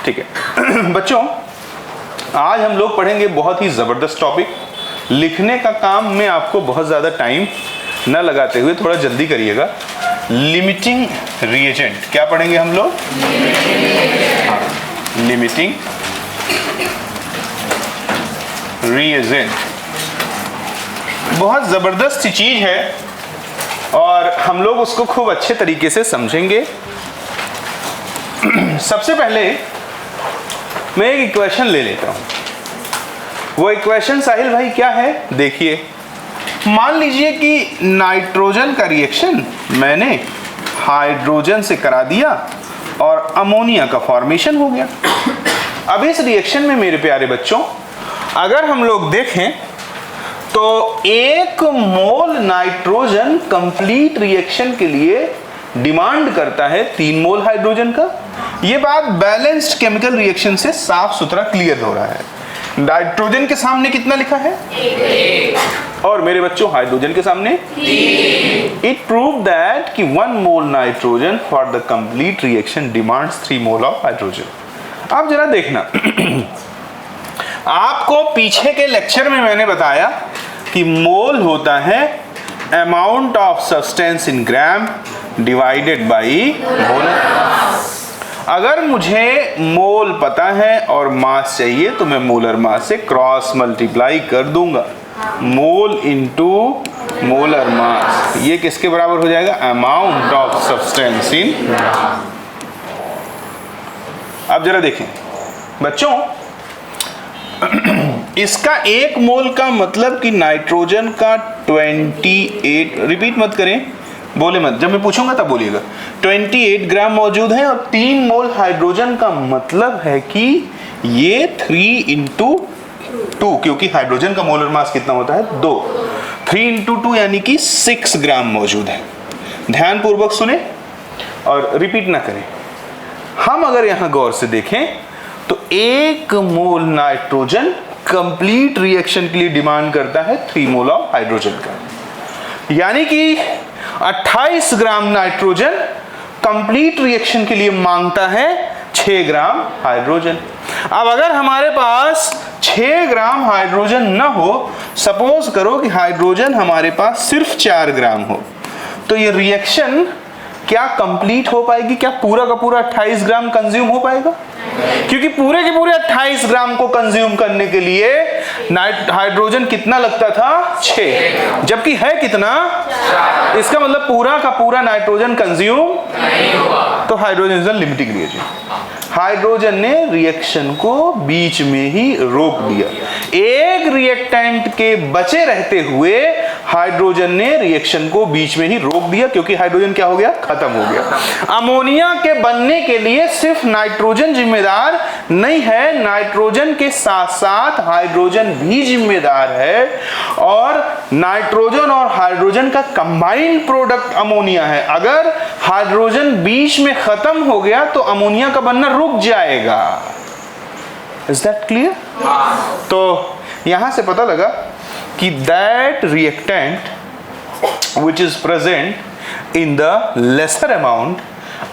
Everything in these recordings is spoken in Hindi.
ठीक है बच्चों, आज हम लोग पढ़ेंगे बहुत ही ज़बरदस्त टॉपिक। लिखने का काम में आपको बहुत ज़्यादा टाइम न लगाते हुए थोड़ा जल्दी करिएगा। लिमिटिंग रिएजेंट क्या पढ़ेंगे हम लोग? लिमिटिंग रिएजेंट बहुत ज़बरदस्त चीज़ है और हम लोग उसको खूब अच्छे तरीके से समझेंगे। सबसे पहले मैं एक इक्वेशन ले लेता हूं। वो इक्वेशन साहिल भाई क्या है? देखिए, मान लीजिए कि नाइट्रोजन का रिएक्शन मैंने हाइड्रोजन से करा दिया और अमोनिया का फॉर्मेशन हो गया। अब इस रिएक्शन में मेरे प्यारे बच्चों, अगर हम लोग देखें तो 1 मोल नाइट्रोजन कंप्लीट रिएक्शन के लिए डिमांड करता है 3 मोल हाइड्रोजन का। ये बात बैलेंस्ड केमिकल रिएक्शन से साफ सुथरा क्लियर हो रहा है। नाइट्रोजन के सामने कितना लिखा है? 1 और मेरे बच्चों हाइड्रोजन के सामने 3। इट प्रूव दैट कि 1 mole nitrogen for the complete reaction demands 3 mole of hydrogen. अब जरा देखना आपको पीछे के लेक्चर में मैंने बताया कि मोल होता है amount of substance in gram divided by molar. अगर मुझे मोल पता है और मास चाहिए तो मैं मोलर मास से क्रॉस मल्टीप्लाई कर दूंगा। मोल इनटू मोलर मास, ये किसके बराबर हो जाएगा? अमाउंट ऑफ सब्सटेंस इन ग्राम। अब जरा देखें बच्चों, इसका 1 मोल का मतलब कि नाइट्रोजन का 28, रिपीट मत करें, बोले मत, जब मैं पूछूंगा तब बोलिएगा। 28 ग्राम मौजूद है और 3 मोल हाइड्रोजन का मतलब है कि ये 3 इंटू 2, क्योंकि हाइड्रोजन का मोलर मास कितना होता है? 2। 3 इंटू 2 यानी कि 6 ग्राम मौजूद है। ध्यान पूर्वक सुने और रिपीट ना करें। हम अगर यहां गौर से देखें तो 1 मोल नाइट्रोजन कंप्लीट रिएक्शन के लिए डिमांड करता है 3 मोल ऑफ हाइड्रोजन का, यानी कि 28 ग्राम नाइट्रोजन कंप्लीट रिएक्शन के लिए मांगता है 6 ग्राम हाइड्रोजन। अब अगर हमारे पास 6 ग्राम हाइड्रोजन न हो, सपोज करो कि हाइड्रोजन हमारे पास सिर्फ 4 ग्राम हो, तो ये रिएक्शन क्या कंप्लीट हो पाएगी? क्या पूरा का पूरा 28 ग्राम कंज्यूम हो पाएगा? क्योंकि पूरे के पूरे 28 ग्राम को कंज्यूम करने के लिए हाइड्रोजन कितना लगता था? 6, जबकि है कितना? 4। इसका मतलब पूरा का पूरा नाइट्रोजन कंज्यूम नहीं हुआ। तो hydrogen is a limiting reagent. Hydrogen ने रिएक्शन को बीच में ही रोक दिया। एक रिएक्टेंट के बचे रहते हुए हाइड्रोजन ने रिएक्शन को बीच में ही रोक दिया, क्योंकि हाइड्रोजन क्या हो गया? खत्म हो गया। अमोनिया के बनने के लिए सिर्फ नाइट्रोजन जिम्मेदार नहीं है, नाइट्रोजन के साथ साथ हाइड्रोजन भी जिम्मेदार है, और नाइट्रोजन और हाइड्रोजन का कंबाइंड प्रोडक्ट अमोनिया है। अगर हाइड्रोजन बीच में खत्म हो गया तो अमोनिया का बनना रुक जाएगा। Is that clear? तो यहां से पता लगा कि that reactant which is present in the lesser amount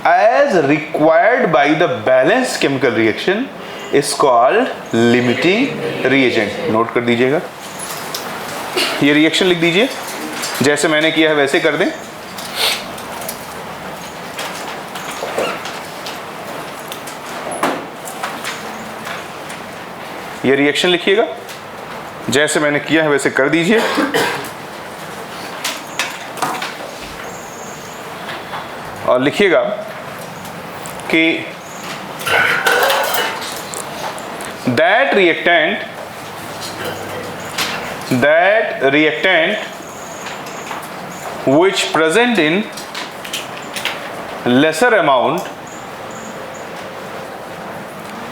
as required by the balanced chemical reaction is called limiting reagent। Note कर दीजिएगा, ये रिएक्शन लिख दीजिए, जैसे मैंने किया है वैसे कर दें। ये रिएक्शन लिखिएगा, जैसे मैंने किया है वैसे कर दीजिए। और लिखिएगा कि that reactant which present in lesser amount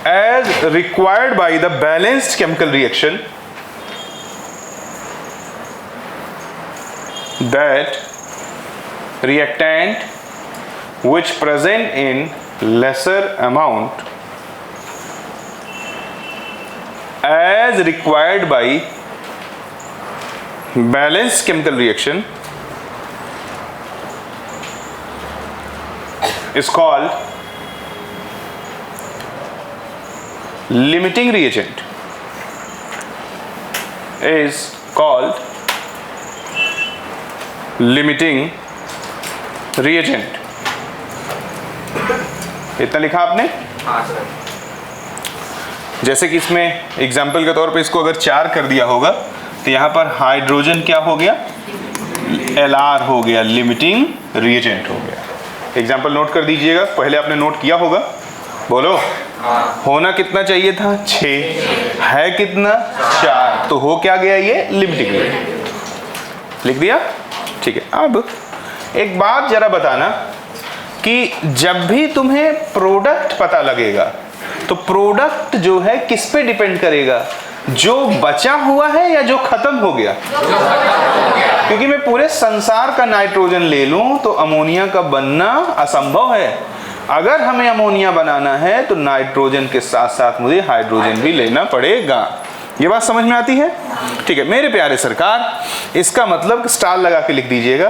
as required by the balanced chemical reaction, that reactant which present in lesser amount as required by balanced chemical reaction is called limiting reagent is called limiting reagent. इतना लिखा आपने? हाँ सर। जैसे कि इसमें एग्जाम्पल के तौर पे इसको अगर 4 कर दिया होगा तो यहाँ पर हाइड्रोजन क्या हो गया? Lr हो गया, लिमिटिंग रिएजेंट हो गया। एग्जाम्पल नोट कर दीजिएगा, पहले आपने नोट किया होगा, बोलो। होना कितना चाहिए था? 6, है कितना? 4, तो हो क्या गया ये? Limiting reagent. लिख दिया? ठीक है। अब एक बात जरा बताना कि जब भी तुम्हें प्रोडक्ट पता लगेगा तो प्रोडक्ट जो है किस पे डिपेंड करेगा? जो बचा हुआ है या जो खत्म हो गया? क्योंकि मैं पूरे संसार का नाइट्रोजन ले लूं तो अमोनिया का बनना असंभव है। अगर हमें अमोनिया बनाना है तो नाइट्रोजन के साथ साथ मुझे हाइड्रोजन भी लेना पड़ेगा। ये बात समझ में आती है? ठीक है मेरे प्यारे सरकार, इसका मतलब स्टार लगा के लिख दीजिएगा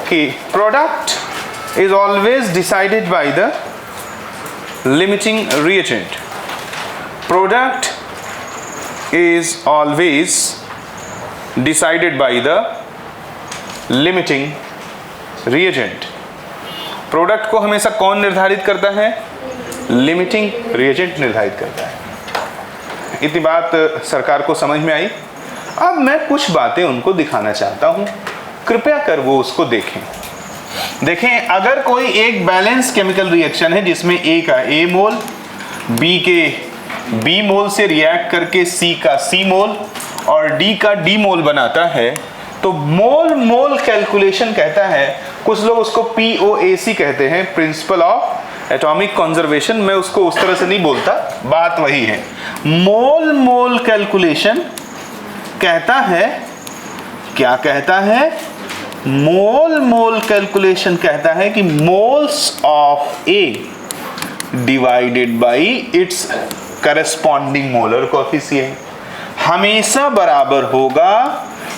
कि product is always decided by the limiting reagent. Product is always decided by the limiting reagent. Product को हमेशा कौन निर्धारित करता है? लिमिटिंग रिएजेंट निर्धारित करता है। इतनी बात सरकार को समझ में आई। अब मैं कुछ बातें उनको दिखाना चाहता हूं, कृपया कर वो उसको देखें। देखें, अगर कोई एक बैलेंस केमिकल रिएक्शन है जिसमें ए का ए मोल बी के बी मोल से रिएक्ट करके सी का सी मोल और डी का डी मोल बनाता है, तो मोल मोल कैलकुलेशन कहता है, कुछ लोग उसको POAC कहते हैं, प्रिंसिपल ऑफ एटॉमिक कंजर्वेशन। मैं उसको उस तरह से नहीं बोलता, बात वही है। मोल मोल कैलकुलेशन कहता है, क्या कहता है? मोल मोल कैलकुलेशन कहता है कि moles of A divided by its corresponding molar coefficient हमेशा बराबर होगा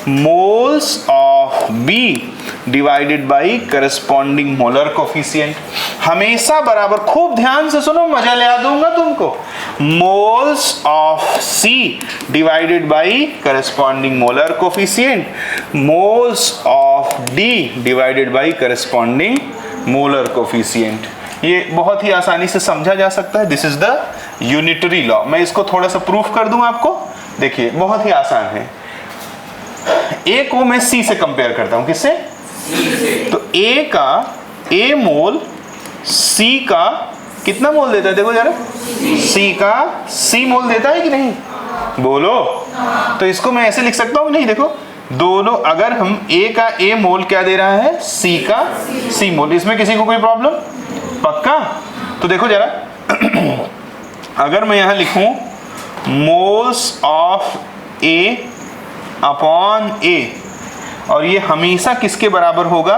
moles of B divided by corresponding molar coefficient. हमेशा बराबर, खूब ध्यान से सुनो, मजा ले आ दूंगा तुमको। Moles of C divided by corresponding molar coefficient, moles of D divided by corresponding molar coefficient. ये बहुत ही आसानी से समझा जा सकता है। This is the unitary law. मैं इसको थोड़ा सा प्रूफ कर दूं आपको। देखिए बहुत ही आसान है। ए को मैं सी से कंपेयर करता हूं, किससे? तो ए का ए मोल सी का कितना मोल देता है? देखो जरा, सी का सी मोल देता है कि नहीं? बोलो। तो इसको मैं ऐसे लिख सकता हूं नहीं? देखो दोनों, अगर हम ए का ए मोल क्या दे रहा है? सी का सी मोल। इसमें किसी को कोई प्रॉब्लम? पक्का? तो देखो जरा, अगर मैं यहां लिखूं मोल्स ऑफ ए अपॉन ए, और ये हमेशा किसके बराबर होगा?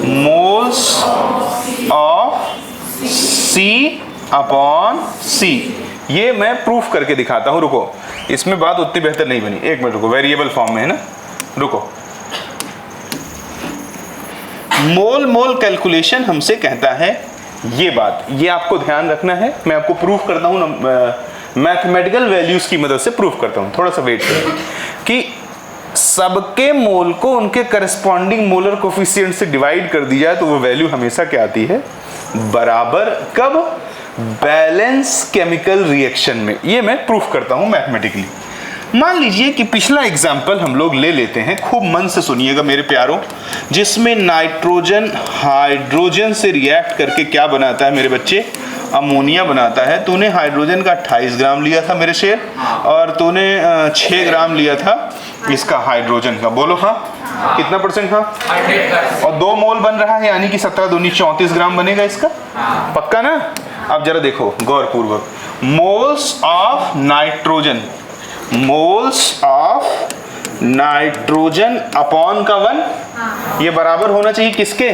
मोल्स ऑफ सी अपॉन सी। ये मैं प्रूफ करके दिखाता हूं। रुको, इसमें बात उतनी बेहतर नहीं बनी, एक मिनट रुको, वेरिएबल फॉर्म में है ना, रुको। मोल मोल कैलकुलेशन हमसे कहता है ये बात, ये आपको ध्यान रखना है। मैं आपको प्रूफ करता हूँ, मैथमेटिकल वैल्यूज की मदद से प्रूफ करता हूँ। थोड़ा सा वेट करें कि सबके मोल को उनके करस्पॉन्डिंग मोलर कोफिशिएंट से डिवाइड कर दिया तो वो वैल्यू हमेशा क्या आती है? बराबर। कब? बैलेंस केमिकल रिएक्शन में। ये मैं प्रूफ करता हूँ मैथमेटिकली। मान लीजिए कि पिछला एग्जाम्पल हम लोग ले लेते हैं, खूब मन से सुनिएगा मेरे प्यारों, जिसमें नाइट्रोजन हाइड्रोजन से रिएक्ट करके क्या बनाता है मेरे बच्चे? अमोनिया बनाता है। तूने हाइड्रोजन का 28 ग्राम लिया था मेरे शेर, और तूने 6 ग्राम लिया था इसका हाइड्रोजन का। बोलो हाँ, कितना परसेंट? हाँ, और 2 मोल बन रहा है, यानी कि 17 दूनी 34 ग्राम बनेगा इसका। पक्का ना? अब जरा देखो गौरपूर्वक, moles of nitrogen, moles of nitrogen upon का 1, ये बराबर होना चाहिए किसके?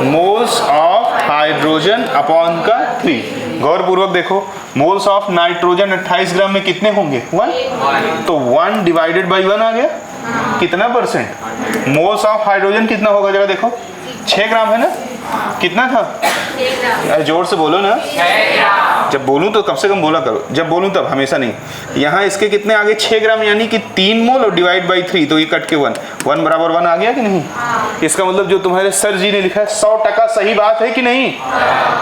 मोल्स ऑफ हाइड्रोजन अपॉन का 3। गौरपूर्वक देखो, मोल्स ऑफ नाइट्रोजन 28 ग्राम में कितने होंगे? 1। तो 1 डिवाइडेड बाई 1 आ गया, कितना परसेंट? मोल्स ऑफ हाइड्रोजन कितना होगा? जरा देखो, 6 ग्राम है ना, कितना था? अरे जोर से बोलो ना, जब बोलूं तो कम से कम बोला करो, जब बोलूं तब, हमेशा नहीं। यहाँ इसके कितने आगे 6 ग्राम, यानी कि 3 मोल और डिवाइड बाई 3, तो ये कट के 1 बराबर 1 आ गया कि नहीं? इसका मतलब जो तुम्हारे सर जी ने लिखा है 100% सही बात है कि नहीं?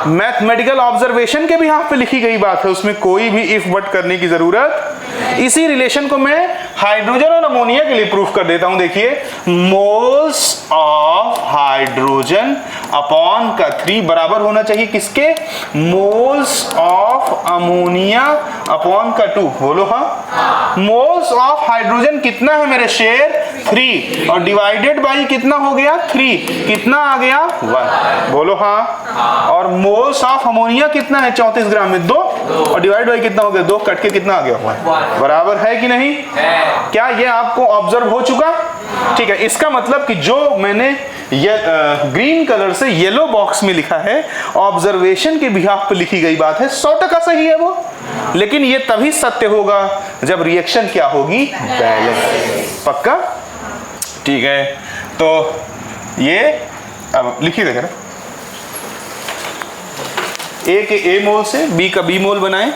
मैथमेटिकल ऑब्जर्वेशन के भी हाथ पे लिखी गई बात है, उसमें कोई भी इफ बट करने की जरूरत। इसी रिलेशन को मैं हाइड्रोजन और अमोनिया के लिए प्रूफ कर देता हूं। देखिए, मोल्स ऑफ हाइड्रोजन अपॉन का 3 बराबर होना चाहिए किसके? मोल्स ऑफ अमोनिया अपॉन का 2। बोलो हाँ। मोल्स ऑफ हाइड्रोजन कितना है मेरे शेर? 3, और डिवाइडेड बाई कितना हो गया? 3, कितना आ गया? 1। बोलो हाँ। और मोल्स ऑफ अमोनिया कितना है 34 ग्राम में? 2, और डिवाइड बाई कितना हो गया? 2, कट के कितना आ गया? 1। बराबर है कि नहीं? क्या ये आपको ऑब्जर्व हो चुका? ठीक है, इसका मतलब कि जो मैंने ये ग्रीन कलर से येलो बॉक्स में लिखा है, ऑब्जर्वेशन के बिहाफ पे लिखी गई बात है, 100% सही है वो। लेकिन ये तभी सत्य होगा जब रिएक्शन क्या होगी? बैलेंस। पक्का? ठीक है, तो ये अब लिखिए देखा, ए के ए मोल से बी का बी मोल बनाएं।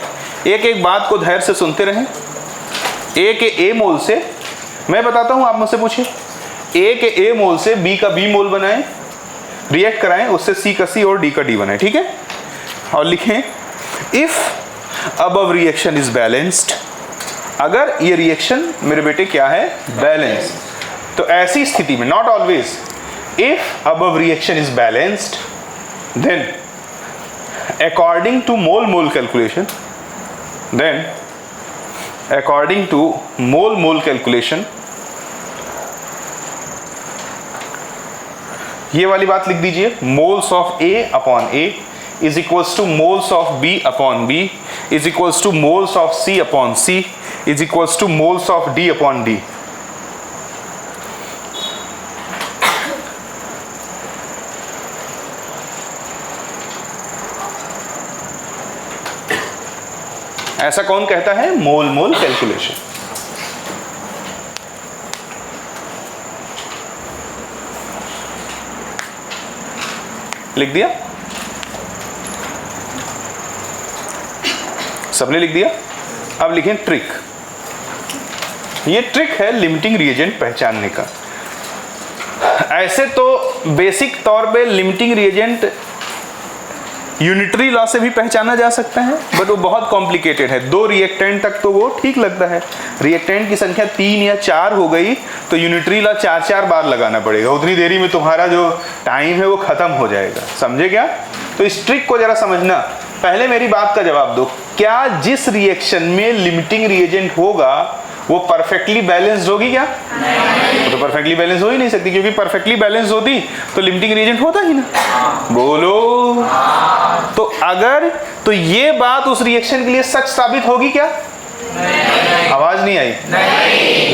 एक एक बात को धैर्य से सुनते रहें। ए के ए मोल से, मैं बताता हूं, आप मुझसे पूछिए। ए के ए मोल से बी का बी मोल बनाएं, रिएक्ट कराएं, उससे सी का सी और डी का डी बनाएं। ठीक है, और लिखें if above reaction is balanced. अगर ये रिएक्शन मेरे बेटे क्या है? बैलेंस। तो ऐसी स्थिति में, not always, if above reaction is balanced, then according to mole calculation, then according to mole calculation, ये वाली बात लिख दीजिए, moles of A upon A is equals to moles of B upon B is equals to moles of C upon C is equals to moles of D upon D। ऐसा कौन कहता है? मोल कैलकुलेशन। लिख दिया? सबने लिख दिया? अब लिखें ट्रिक। ये ट्रिक है लिमिटिंग रिएजेंट पहचानने का। ऐसे तो बेसिक तौर पे लिमिटिंग रिएजेंट यूनिटरी लॉ से भी पहचाना जा सकता है, बट वो बहुत कॉम्प्लिकेटेड है। 2 रिएक्टेंट तक तो वो ठीक लगता है। रिएक्टेंट की संख्या 3 या 4 हो गई तो यूनिटरी लॉ 4 बार लगाना पड़ेगा, उतनी देरी में तुम्हारा जो टाइम है वो खत्म हो जाएगा। समझे क्या? तो इस ट्रिक को जरा समझना। पहले मेरी बात का जवाब दो, क्या जिस रिएक्शन में लिमिटिंग रिएजेंट होगा वो परफेक्टली बैलेंस्ड होगी क्या? नहीं। तो परफेक्टली बैलेंस हो ही नहीं सकती, क्योंकि परफेक्टली बैलेंस होती तो लिमिटिंग रिएजेंट होता ही ना। बोलो। तो अगर, तो ये बात उस रिएक्शन के लिए सच साबित होगी क्या? नहीं। आवाज नहीं आई?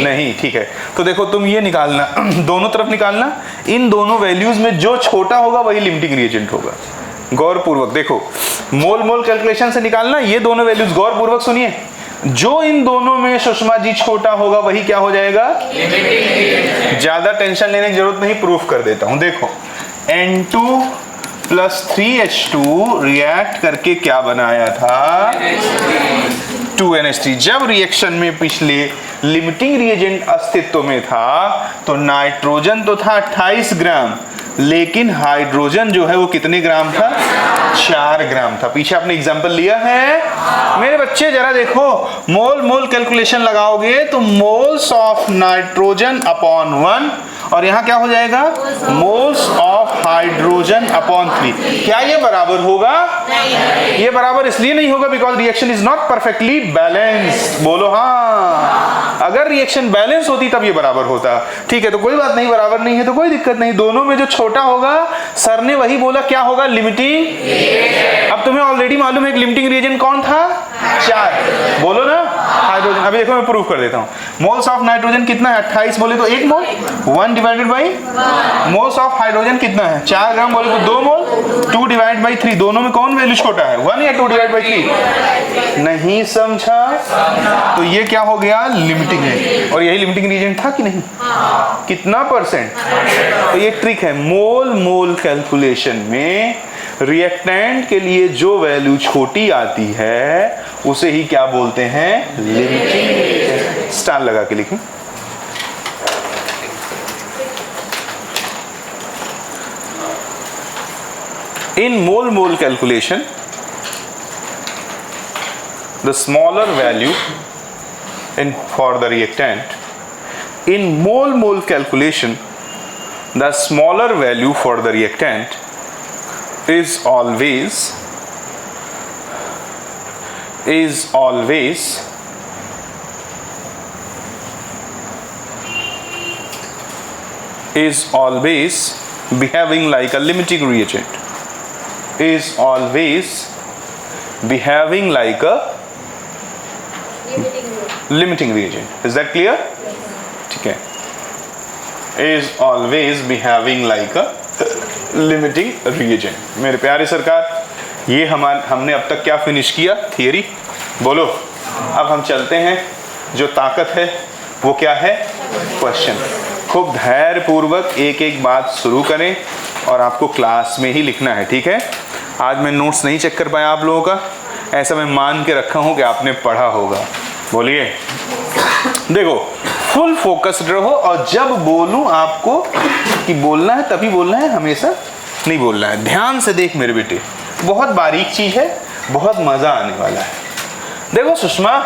नहीं। ठीक है, तो देखो तुम ये निकालना, दोनों तरफ निकालना, इन दोनों वैल्यूज में जो छोटा होगा वही लिमिटिंग रिएजेंट होगा। गौरपूर्वक देखो, मोल कैलकुलेशन से निकालना ये दोनों वैल्यूज, गौरपूर्वक सुनिए। जो इन दोनों में सुषमा जी छोटा होगा वही क्या हो जाएगा? ज्यादा टेंशन लेने की जरूरत नहीं, प्रूफ कर देता हूं। देखो, N2 + 3H2 रिएक्ट करके क्या बनाया था? 2NH3। जब रिएक्शन में पिछले लिमिटिंग रिएजेंट अस्तित्व में था तो नाइट्रोजन तो था 28 ग्राम, लेकिन हाइड्रोजन जो है वो कितने ग्राम था? 4 ग्राम था। पीछे आपने एग्जांपल लिया है मेरे बच्चे, जरा देखो, मोल कैलकुलेशन लगाओगे तो मोल्स ऑफ नाइट्रोजन अपॉन 1, और यहां क्या हो जाएगा? Moles of hydrogen upon 3। क्या ये बराबर होगा? नहीं। ये बराबर इसलिए नहीं होगा because reaction is not perfectly balanced. बोलो हाँ। अगर रिएक्शन बैलेंस होती तब ये बराबर होता। ठीक है, तो कोई बात नहीं, बराबर नहीं है तो कोई दिक्कत नहीं। दोनों में जो छोटा होगा, सर ने वही बोला, क्या होगा? लिमिटिंग। अब तुम्हें ऑलरेडी मालूम है कि लिमिटिंग रिएजेंट कौन था? 4। बोलो ना, हाइड्रोजन। अभी देखो मैं प्रूफ कर देता हूँ। मोल्स ऑफ नाइट्रोजन कितना है? 28 बोले तो 1 मोल, 1 divided by moles of hydrogen कितना है? 4 ग्राम बोले तो 2 मोल, 2 डिवाइड बाई 3। दोनों में कौन वैल्यू छोटा है? 1 या 2 डिवाइड बाई 3? नहीं समझा? तो ये क्या हो गया? लिमिटिंग है। और यही लिमिटिंग रिएजेंट था कि नहीं? कितना %? तो ये ट्रिक है मोल कैलकुलेशन में। रिएक्टेंट के लिए जो वैल्यू छोटी आती है उसे ही क्या बोलते हैं, लिमिटिंग। स्टार लगा के लिखें। In mole calculation, the smaller value for the reactant, in mole calculation, the smaller value for the reactant is always behaving like a limiting reagent. Is always behaving like a limiting reagent. Is that clear? ठीक है। Is always behaving like a limiting reagent. मेरे प्यारे सरकार, ये हमने अब तक क्या फिनिश किया, थियरी। बोलो अब हम चलते हैं, जो ताकत है वो क्या है, क्वेश्चन। खूब धैर्य पूर्वक एक एक बात शुरू करें और आपको क्लास में ही लिखना है, ठीक है। आज मैं नोट्स नहीं चेक कर पाया आप लोगों का, ऐसा मैं मान के रखा हूँ कि आपने पढ़ा होगा। बोलिए, देखो फुल फोकस्ड रहो, और जब बोलूँ आपको कि बोलना है तभी बोलना है, हमेशा नहीं बोलना है। ध्यान से देख मेरे बेटे, बहुत बारीक चीज़ है, बहुत मज़ा आने वाला है। देखो सुषमा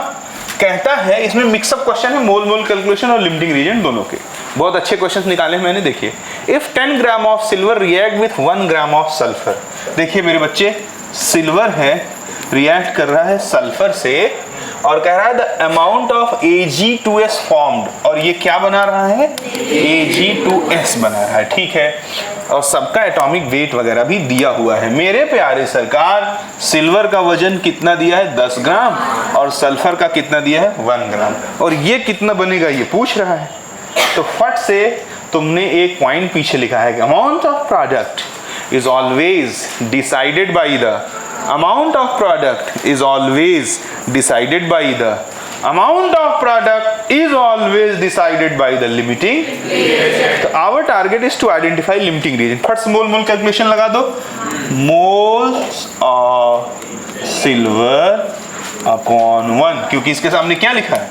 कहता है, इसमें मिक्सअप क्वेश्चन है, मोल कैलकुलेशन और लिमिटिंग रीजन दोनों के। बहुत अच्छे क्वेश्चंस निकाले मैंने। देखिए, if 10 gram of silver react with 1 gram of sulphur. देखिए मेरे बच्चे, सिल्वर है, रिएक्ट कर रहा है सल्फर से, और कह रहा है the amount of Ag2S formed, और ये क्या बना रहा है, Ag2S बना रहा है, ठीक है। और सबका एटॉमिक वेट वगैरह भी दिया हुआ है। मेरे प्यारे सरकार, सिल्वर का वजन कितना दिया है, 10 ग्राम, और सल्फर का कितना दिया है, 1 ग्राम, और ये कितना बनेगा ये पूछ रहा है। तो फट से तुमने एक पॉइंट पीछे लिखा है कि amount of product is always decided by the amount of product is always decided by the amount of product is always decided by the limiting reagent. So our target is to identify limiting reagent. First mole calculation लगा दो, moles of silver अपॉन 1, क्योंकि इसके सामने क्या लिखा है,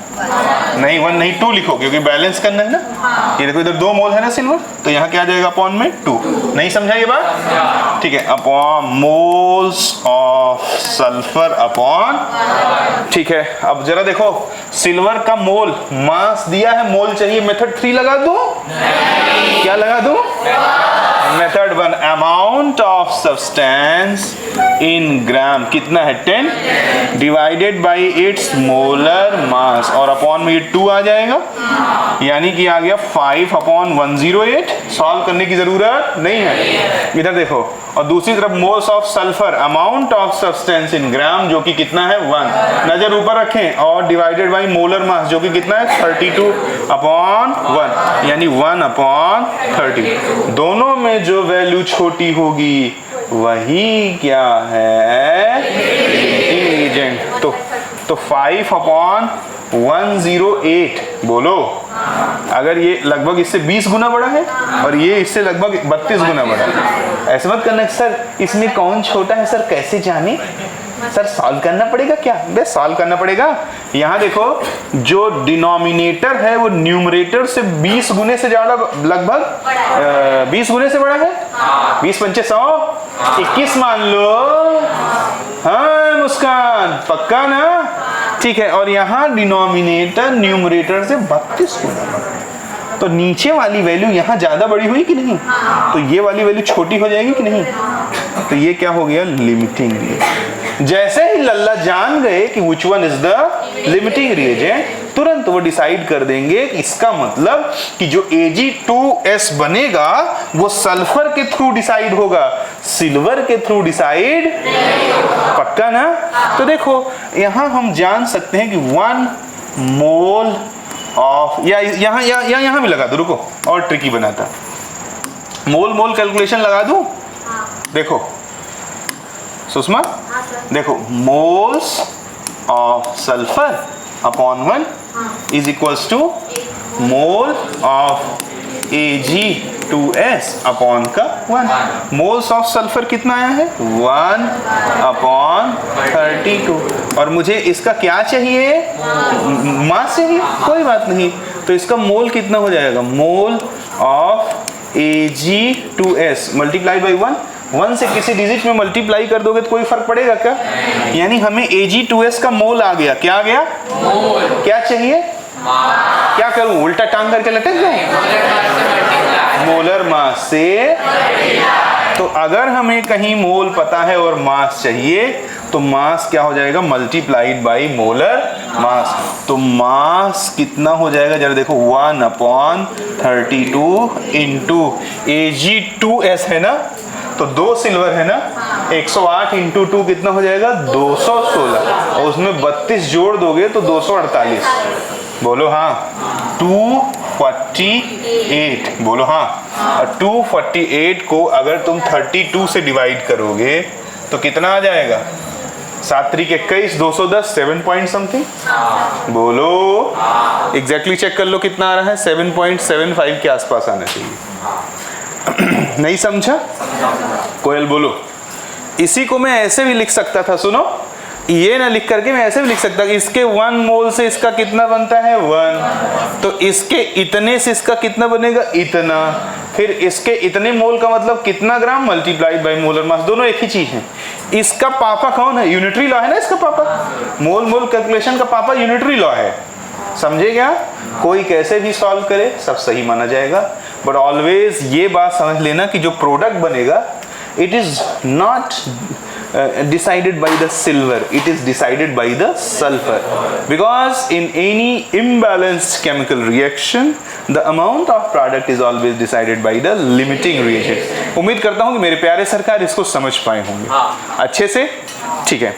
नहीं 1 नहीं 2 लिखो, क्योंकि बैलेंस करना है ना। ये देखो इधर 2 मोल है ना सिल्वर, तो यहाँ क्या आ जाएगा, अपॉन में 2। नहीं समझा ये बात, ठीक है। Upon moles of sulphur upon, ठीक है। अब जरा देखो, सिल्वर का मोल मास दिया है, मोल चाहिए, मेथड 3 लगा दो, क्या लगा दो, method 1। Amount of substance in gram कितना है, 10 divided by its molar mass, और अपॉन में ये 2 आ जाएगा, यानी कि आ गया 5/108। सॉल्व करने की जरूरत नहीं है। इधर देखो, और दूसरी तरफ moles of sulphur, amount of substance in gram, जो कि कितना है, 1। नजर ऊपर रखें, और डिवाइडेड बाय मोलर मास, जो कि कितना है, 32/1, यानी 1/30। दोनों में जो वैल्यू छोटी होगी वही क्या है, लिमिटिंग रीजन। तो 5/108, बोलो, अगर ये लगभग इससे 20 गुना बड़ा है और ये इससे लगभग 32 गुना बड़ा है। ऐसे मत करना सर, इसमें कौन छोटा है सर, कैसे जाने सर, सॉल्व करना पड़ेगा क्या, बस सॉल्व करना पड़ेगा। यहाँ देखो, जो डिनोमिनेटर है वो न्यूमरेटर से 20 गुने से ज्यादा, लगभग 20 गुने से बड़ा है। 20 पंचे 100, 21 मान लो। हाँ मुस्कान, पक्का ना, ठीक है। और यहाँ डिनोमिनेटर न्यूमरेटर से 32 गुना बड़ा है, तो नीचे वाली वैल्यू यहाँ ज्यादा बड़ी हुई कि नहीं, तो ये वाली वैल्यू छोटी हो जाएगी कि नहीं, तो ये क्या हो गया, लिमिटिंग रिएजेंट। जैसे ही लल्ला जान गए कि which one is the limiting reagent, तुरंत वो डिसाइड कर देंगे कि इसका मतलब कि जो Ag2S बनेगा वो सल्फर के थ्रू डिसाइड होगा, सिल्वर के थ्रू डिसाइड, पक्का ना। तो देखो यहां हम जान सकते हैं कि 1 मोल ऑफ, या यहां भी लगा दो, रुको और ट्रिकी बनाता, मोल कैलकुलेशन लगा दूं। देखो सुषमा, देखो moles of sulphur upon 1 is equals to mole of Ag 2s upon का 1। मोल्स ऑफ सल्फर कितना आया है 1/32। और मुझे इसका क्या चाहिए, मास चाहिए, कोई बात नहीं। तो इसका मोल कितना हो जाएगा, mole of Ag2s multiply by 1 से किसी डिजिट में मल्टीप्लाई कर दोगे तो कोई फर्क पड़ेगा क्या? यानी हमें Ag2s का मोल आ गया। क्या आ गया, मोल। क्या चाहिए, क्या करूं, उल्टा टांग करके लटक जाए, मोलर मास से। तो अगर हमें कहीं मोल पता है और मास चाहिए तो मास क्या हो जाएगा, मल्टीप्लाइड बाई मोलर मास। तो मास कितना हो जाएगा जरा देखो, 1/32 इंटू Ag2s है ना, तो 2 सिल्वर है ना, 108 इंटू 2 कितना हो जाएगा 216, और उसमें 32 जोड़ दोगे तो 248। बोलो हाँ, 248 बोलो हाँ। और 248 को अगर तुम 32 से डिवाइड करोगे तो कितना आ जाएगा, 7 3 21 210, 7 पॉइंट समथिंग। बोलो एग्जैक्टली चेक कर लो कितना आ रहा है, 7.75 के आसपास आना चाहिए। नहीं समझा, कोयल बोलो। इसी को मैं ऐसे भी लिख सकता था, सुनो, ये ना लिख करके मैं ऐसे भी लिख सकता कि इसके 1 मोल से इसका कितना बनता है 1, तो इसके इतने से इसका कितना बनेगा इतना, फिर इसके इतने मोल का मतलब कितना ग्राम मल्टीप्लाइड बाय मोलर मास, दोनों एक ही चीज है। इसका पापा कौन है, यूनिटरी लॉ है ना इसका पापा, मोल मोल कैलकुलेशन का पापा यूनिटरी लॉ है। समझे क्या, कोई कैसे भी सॉल्व करे सब सही माना जाएगा। बट ऑलवेज ये बात समझ लेना कि जो प्रोडक्ट बनेगा it is not decided by the silver, it is decided by the sulfur, because in any imbalanced chemical reaction the amount of product is always decided by the limiting reagent। उम्मीद करता हूं कि मेरे प्यारे सरकार इसको समझ पाए होंगे अच्छे से। ठीक है,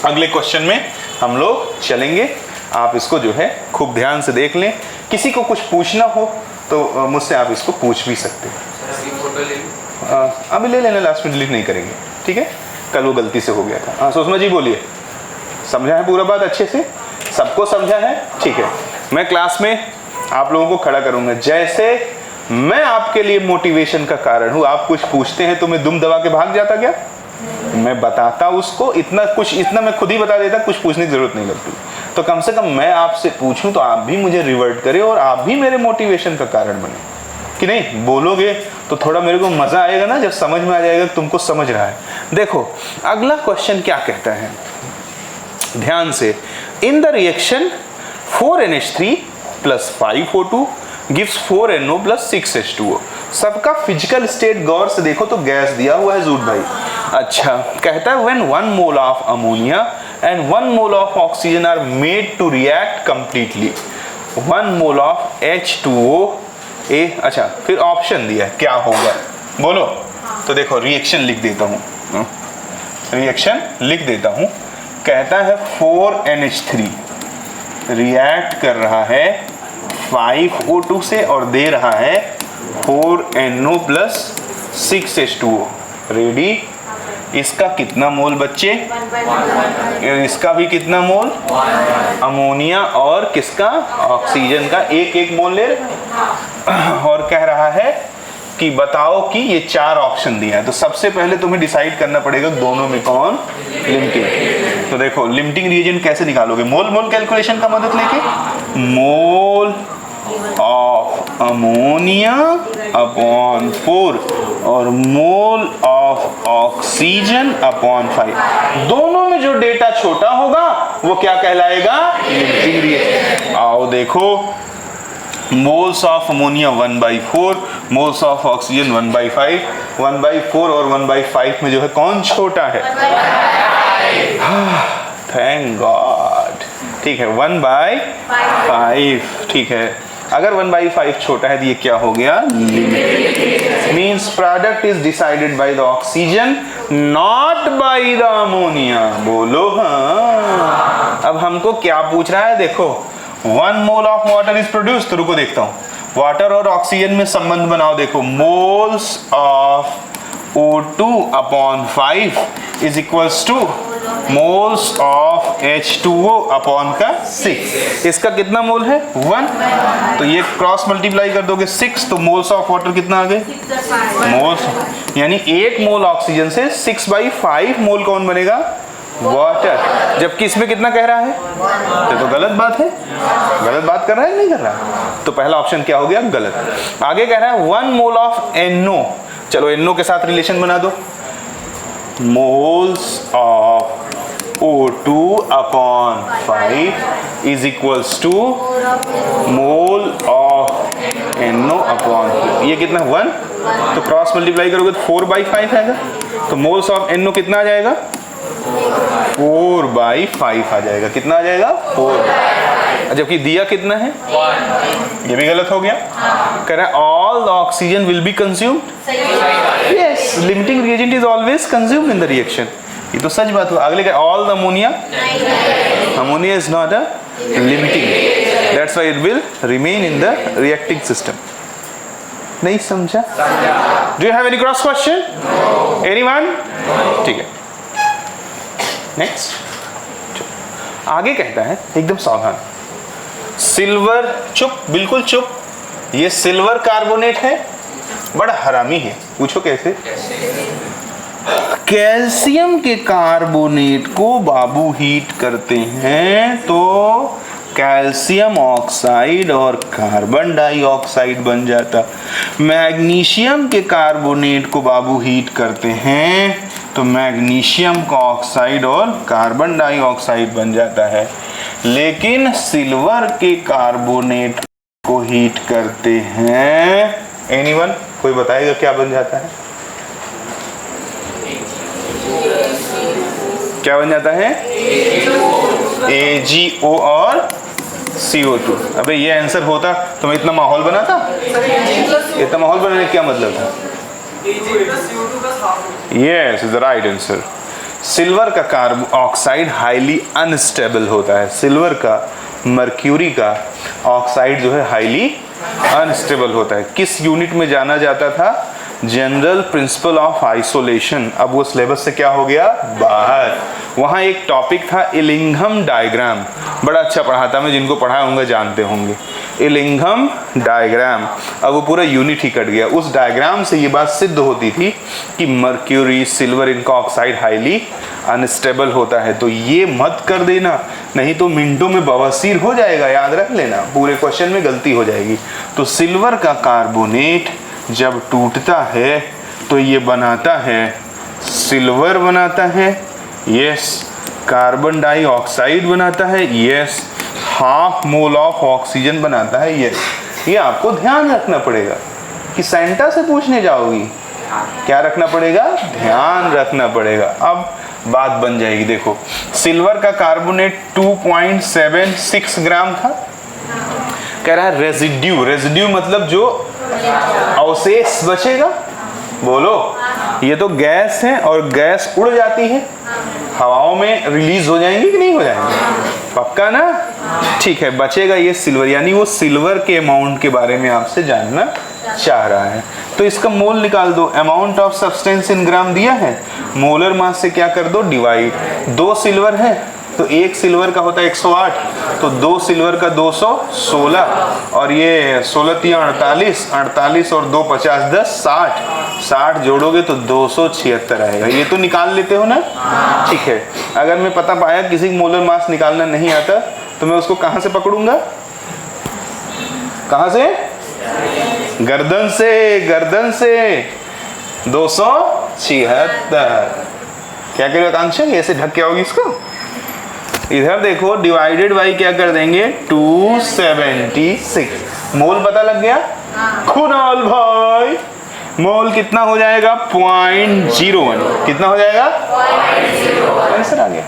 अगले क्वेश्चन में हम लोग चलेंगे, आप इसको जो है खूब ध्यान से देख लें। किसी को कुछ पूछना हो तो मुझसे आप इसको पूछ भी सकते हैं। अभी ले लेना, लास्ट में डिलीट नहीं करेंगे, ठीक है, कल वो गलती से हो गया था। हाँ सुषमा जी बोलिए, समझा है पूरा बात अच्छे से, सबको समझा है? ठीक है, मैं क्लास में आप लोगों को खड़ा करूंगा, जैसे मैं आपके लिए मोटिवेशन का कारण हूं। आप कुछ पूछते हैं तो मैं दुम दबा के भाग जाता क्या, मैं बताता उसको, इतना कुछ इतना मैं खुद ही बता देता, कुछ पूछने की जरूरत नहीं लगती। तो कम से कम मैं आपसे पूछूं तो आप भी मुझे रिवर्ट करें और आप भी मेरे मोटिवेशन का कारण बने कि नहीं। बोलोगे तो थोड़ा मेरे को मजा आएगा ना, जब समझ में आ जाएगा कि तुमको समझ रहा है। देखो अगला क्वेश्चन क्या कहता है, ध्यान से। In the reaction 4NH3 + 5O2 gives 4NO + 6H2O। सबका फिजिकल स्टेट गौर से देखो तो गैस दिया हुआ है जूट भाई। अच्छा, कहता है when 1 mole of ammonia and 1 mole of oxygen are made to react completely, 1 mole of H2O ए। अच्छा, फिर ऑप्शन दिया है क्या होगा, बोलो। तो देखो रिएक्शन लिख देता हूं, रिएक्शन लिख देता हूं। कहता है 4NH3 रिएक्ट कर रहा है 5O2 से और दे रहा है 4NO + 6H2O। रेडी, इसका कितना मोल बच्चे, इसका भी कितना मोल, अमोनिया और किसका, ऑक्सीजन का एक एक मोल ले रहे। और कह रहा है कि बताओ कि ये 4 ऑप्शन दिया है, तो सबसे पहले तुम्हें डिसाइड करना पड़ेगा दोनों में कौन लिमिटिंग। तो देखो लिमिटिंग रिएजेंट कैसे निकालोगे, मोल मोल कैलकुलेशन का मदद लेके, मोल ऑफ अमोनिया अपॉन 4 और मोल ऑफ ऑक्सीजन अपॉन 5, दोनों में जो डेटा छोटा होगा वो क्या कहलाएगा, लिमिटिंग रिएजेंट। आओ देखो, moles of ammonia 1/4, moles of oxygen 1/5, 1/4 और 1/5 में जो है कौन छोटा है, थैंक गॉड। ठीक है, 1/5, ठीक है। अगर 1/5 छोटा है तो ये क्या हो गया, means product is decided by the oxygen not by the ammonia. बोलो हाँ। अब हमको क्या पूछ रहा है, देखो 1 mole of water is produce, तो रुको देखता हूं, वाटर और ऑक्सीजन में संबंध बनाओ। देखो moles of O2 upon 5 is equals two moles of H2O upon का 6। इसका कितना मोल है 1, तो ये क्रॉस मल्टीप्लाई कर दोगे 6, तो मोल्स ऑफ वाटर कितना आ गए मोल्स, यानी 1 मोल ऑक्सीजन से 6/5 मोल कौन बनेगा वाटर। जबकि इसमें कितना कह रहा है, तो गलत बात है, गलत बात कर रहा है नहीं कर रहा है, तो पहला ऑप्शन क्या हो गया गलत। आगे कह रहा है 1 मोल ऑफ NO, चलो NO के साथ रिलेशन बना दो, moles of O2 upon 5 is equals to mole of NO upon 2। ये कितना 1, तो क्रॉस मल्टीप्लाई करोगे तो 4/5 आएगा, तो मोल्स ऑफ NO कितना आ जाएगा 4/5 आ जाएगा। कितना आ जाएगा 4, जबकि दिया कितना है 1, ये भी गलत हो गया। कह रहा है all the oxygen will be consumed, yes limiting reagent is always consumed in the reaction, ये तो सच बात हुआ। अगले का all the ammonia, ammonia is not a limiting, that's why it will remain in the reacting system. नहीं समझा? Do you have any cross question? Anyone? ठीक है, नेक्स्ट आगे कहता है एकदम सावधान, सिल्वर, चुप बिल्कुल चुप, ये सिल्वर कार्बोनेट है, बड़ा हरामी है, पूछो कैसे? कैल्शियम के कार्बोनेट को बाबू हीट करते हैं तो कैल्शियम ऑक्साइड और कार्बन डाइऑक्साइड बन जाता। मैग्नीशियम के कार्बोनेट को बाबू हीट करते हैं तो मैग्नीशियम का ऑक्साइड और कार्बन डाइऑक्साइड बन जाता है। लेकिन सिल्वर के कार्बोनेट को हीट करते हैं, एनीवन कोई बताएगा क्या बन जाता है? क्या बन जाता है? AgO और CO2। अबे ये आंसर होता तो मैं इतना माहौल बनाता, इतना माहौल बनाने का क्या मतलब था? Yes is the right answer. Silver का कार्बन ऑक्साइड हाईली अनस्टेबल होता है, सिल्वर का मर्क्यूरी का ऑक्साइड जो है हाईली अनस्टेबल होता है। किस यूनिट में जाना जाता था? General principle of isolation. अब वो सिलेबस से क्या हो गया बाहर। वहाँ एक टॉपिक था इलिंघम डायग्राम, बड़ा अच्छा पढ़ा था मैं, जिनको पढ़ा होंगे जानते होंगे इलिंघम डायग्राम। अब वो पूरा यूनिट ही कट गया। उस डायग्राम से ये बात सिद्ध होती थी कि मर्क्यूरी सिल्वर इनका ऑक्साइड हाईली अनस्टेबल होता है। तो ये मत कर देना, नहीं तो मिनटों में बवासीर हो जाएगा, याद रख लेना, पूरे क्वेश्चन में गलती हो जाएगी। तो सिल्वर का कार्बोनेट जब टूटता है तो ये बनाता है सिल्वर बनाता है, यस, कार्बन डाइऑक्साइड बनाता है, yes, half mole of oxygen बनाता है, यस। ये आपको ध्यान रखना पड़ेगा कि सेंटा से पूछने जाओगी, क्या रखना पड़ेगा? ध्यान रखना पड़ेगा। अब बात बन जाएगी। देखो सिल्वर का कार्बोनेट 2.76 ग्राम था, कह रहा है रेजिड्यू, रेजिड्यू मतलब जो अवशेष बचेगा, बोलो, ये तो गैस है और गैस उड़ जाती है, हवाओं में रिलीज हो जाएंगी कि नहीं हो जाएंगी? पक्का ना? ठीक है, बचेगा ये सिल्वर, यानी वो सिल्वर के अमाउंट के बारे में आपसे जानना चाह रहा है। तो इसका मोल निकाल दो, अमाउंट ऑफ सब्सटेंस इन ग्राम दिया है, मोलर मास से क्या कर दो डिवाइड। 2 सिल्वर है तो 1 सिल्वर का होता है 108, तो 2 सिल्वर का 216, और ये 16 48, 48 और 2 50 10 60, 60 जोड़ोगे तो 276 आएगा। ये तो निकाल लेते हो ना? ठीक है, अगर मैं पता पाया किसी को मोलर मास निकालना नहीं आता तो मैं उसको कहाँ से पकड़ूंगा? कहाँ से? गर्दन से, गर्दन से। 276 क्या करेगा आकांक्षा? ऐसे ढक के आओगी इसको, इधर देखो, डिवाइडेड बाई क्या कर देंगे 276। मोल पता लग गया? खुनाल भाई मोल कितना हो जाएगा? 0.01। कितना हो जाएगा? 0.01। आंसर आ गया।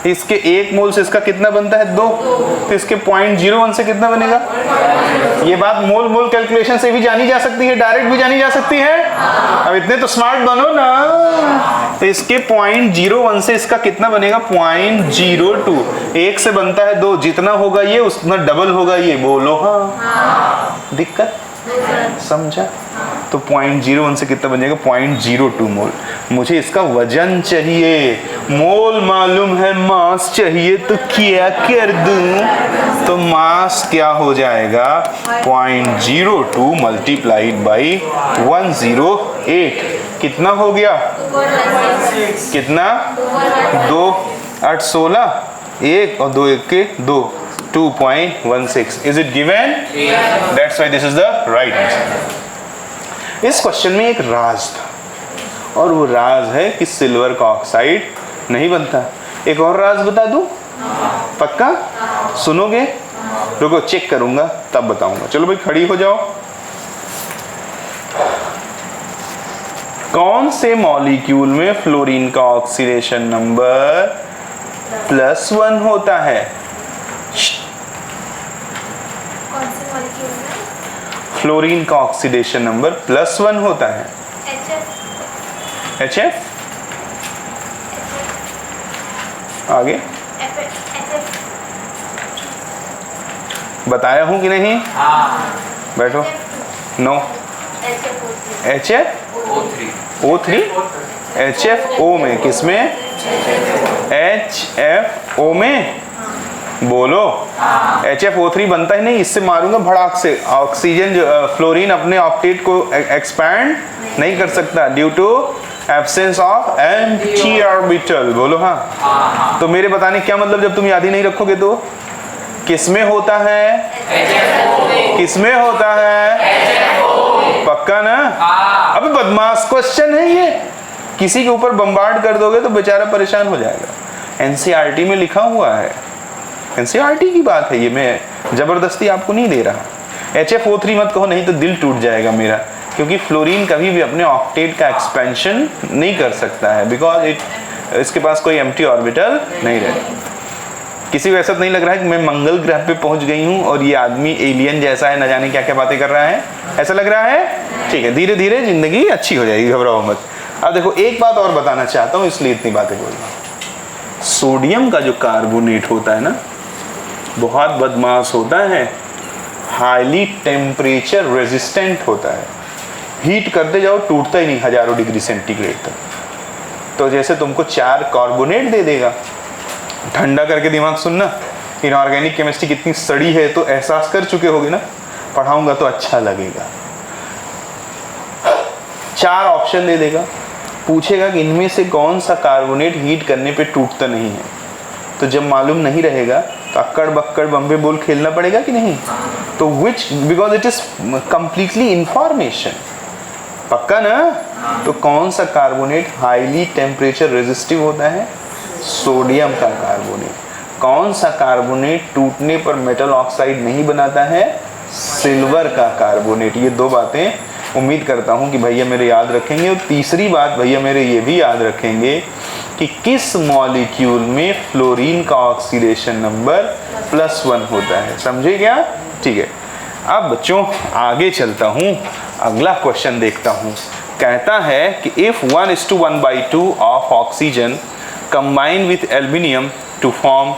इसके 1 मोल से इसका कितना बनता है? 2, तो इसके 0.01 से कितना बनेगा? ये बात मोल मोल कैलकुलेशन से भी जानी जा सकती है, डायरेक्ट भी जानी जा सकती है। अब इतने तो स्मार्ट बनो ना। तो इसके 0.01 से इसका कितना बनेगा? 0.02। 1 से बनता है 2, जितना होगा ये उतना डबल होगा ये, बोलो हाँ। दिक्कत समझा? तो 0.01 से कितना बन जाएगा 0.02 मोल। मुझे इसका वजन चाहिए, मोल मालूम है, मास चाहिए, तो क्या कर दूं? तो मास क्या हो जाएगा 0.02 मल्टीप्लाइड बाई 108, कितना हो गया? कितना? 2 8 16, 1 और 2 1 के 2, 2.16. Is it given? That's why this is the right answer. इस क्वेश्चन में एक राज था और वो राज है कि सिल्वर का ऑक्साइड नहीं बनता। एक और राज बता दूं? पक्का सुनोगे? रुको चेक करूंगा तब बताऊंगा। चलो भाई खड़ी हो जाओ। कौन से मॉलिक्यूल में फ्लोरीन का ऑक्सीडेशन नंबर +1 होता है? फ्लोरीन का ऑक्सीडेशन नंबर +1 होता है। HF आगे बताया हूं कि नहीं? बैठो। नो HFO3 HFO में, किसमें? HFO में बोलो। HFO3 बनता ही नहीं, इससे मारूंगा भड़ाक से। ऑक्सीजन फ्लोरीन अपने ऑक्टेट को एक्सपैंड नहीं कर सकता due to absence of empty orbital. बोलो हाँ। तो मेरे बताने क्या मतलब, जब तुम याद ही नहीं रखोगे तो किसमें होता है? किसमें होता है? पक्का ना? अबे बदमाश क्वेश्चन है ये, किसी के ऊपर बम्बार्ड कर दोगे तो बेचारा परेशान हो जाएगा। एनसीईआरटी में लिखा हुआ है, एनसीईआरटी की बात है ये, मैं जबरदस्ती आपको नहीं दे रहा। HFO3 मत कहो, नहीं तो दिल टूट जाएगा मेरा, क्योंकि फ्लोरीन कभी भी अपने ऑक्टेट का एक्सपेंशन नहीं कर सकता है, बिकॉज इसके पास कोई एम्प्टी ऑर्बिटल नहीं रहता। किसी को ऐसा नहीं लग रहा है कि मैं मंगल ग्रह पे पहुंच गई हूं और ये आदमी एलियन जैसा है, न जाने क्या क्या बातें कर रहा है? ऐसा लग रहा है? ठीक है, धीरे धीरे जिंदगी अच्छी हो जाएगी, घबराओ मत। अब देखो एक बात और बताना चाहता हूं, इसलिए इतनी बातें बोल रहा हूं। सोडियम का जो कार्बोनेट होता है ना, बहुत बदमाश होता है, हाईली टेम्परेचर रेजिस्टेंट होता है। हीट करते जाओ टूटता ही नहीं हजारों डिग्री सेंटीग्रेड तक। तो जैसे तुमको 4 कार्बोनेट दे देगा, ठंडा करके दिमाग सुनना, इनऑर्गेनिक केमिस्ट्री कितनी सड़ी है तो एहसास कर चुके होगे ना, पढ़ाऊंगा तो अच्छा लगेगा। 4 ऑप्शन दे देगा, पूछेगा कि इनमें से कौन सा कार्बोनेट हीट करने पे टूटता नहीं है। तो जब मालूम नहीं रहेगा तो अक्कड़ बक्कड़ बम्बे बोल खेलना पड़ेगा कि नहीं? तो which, because it is completely information. पक्का ना? तो कौन सा कार्बोनेट हाईली टेम्परेचर रेजिस्टिव होता है? सोडियम का कार्बोनेट। कौन सा कार्बोनेट टूटने पर मेटल ऑक्साइड नहीं बनाता है? सिल्वर का कार्बोनेट। ये 2 बातें उम्मीद करता हूं कि भैया मेरे याद रखेंगे। और तीसरी बात भैया मेरे ये भी याद रखेंगे कि किस मॉलिक्यूल में फ्लोरीन का ऑक्सीडेशन नंबर +1 होता है। समझे क्या? ठीक है, अब बच्चों आगे चलता हूं, अगला क्वेश्चन देखता हूं। कहता है कि if 1:1/2 of oxygen combined with aluminium to form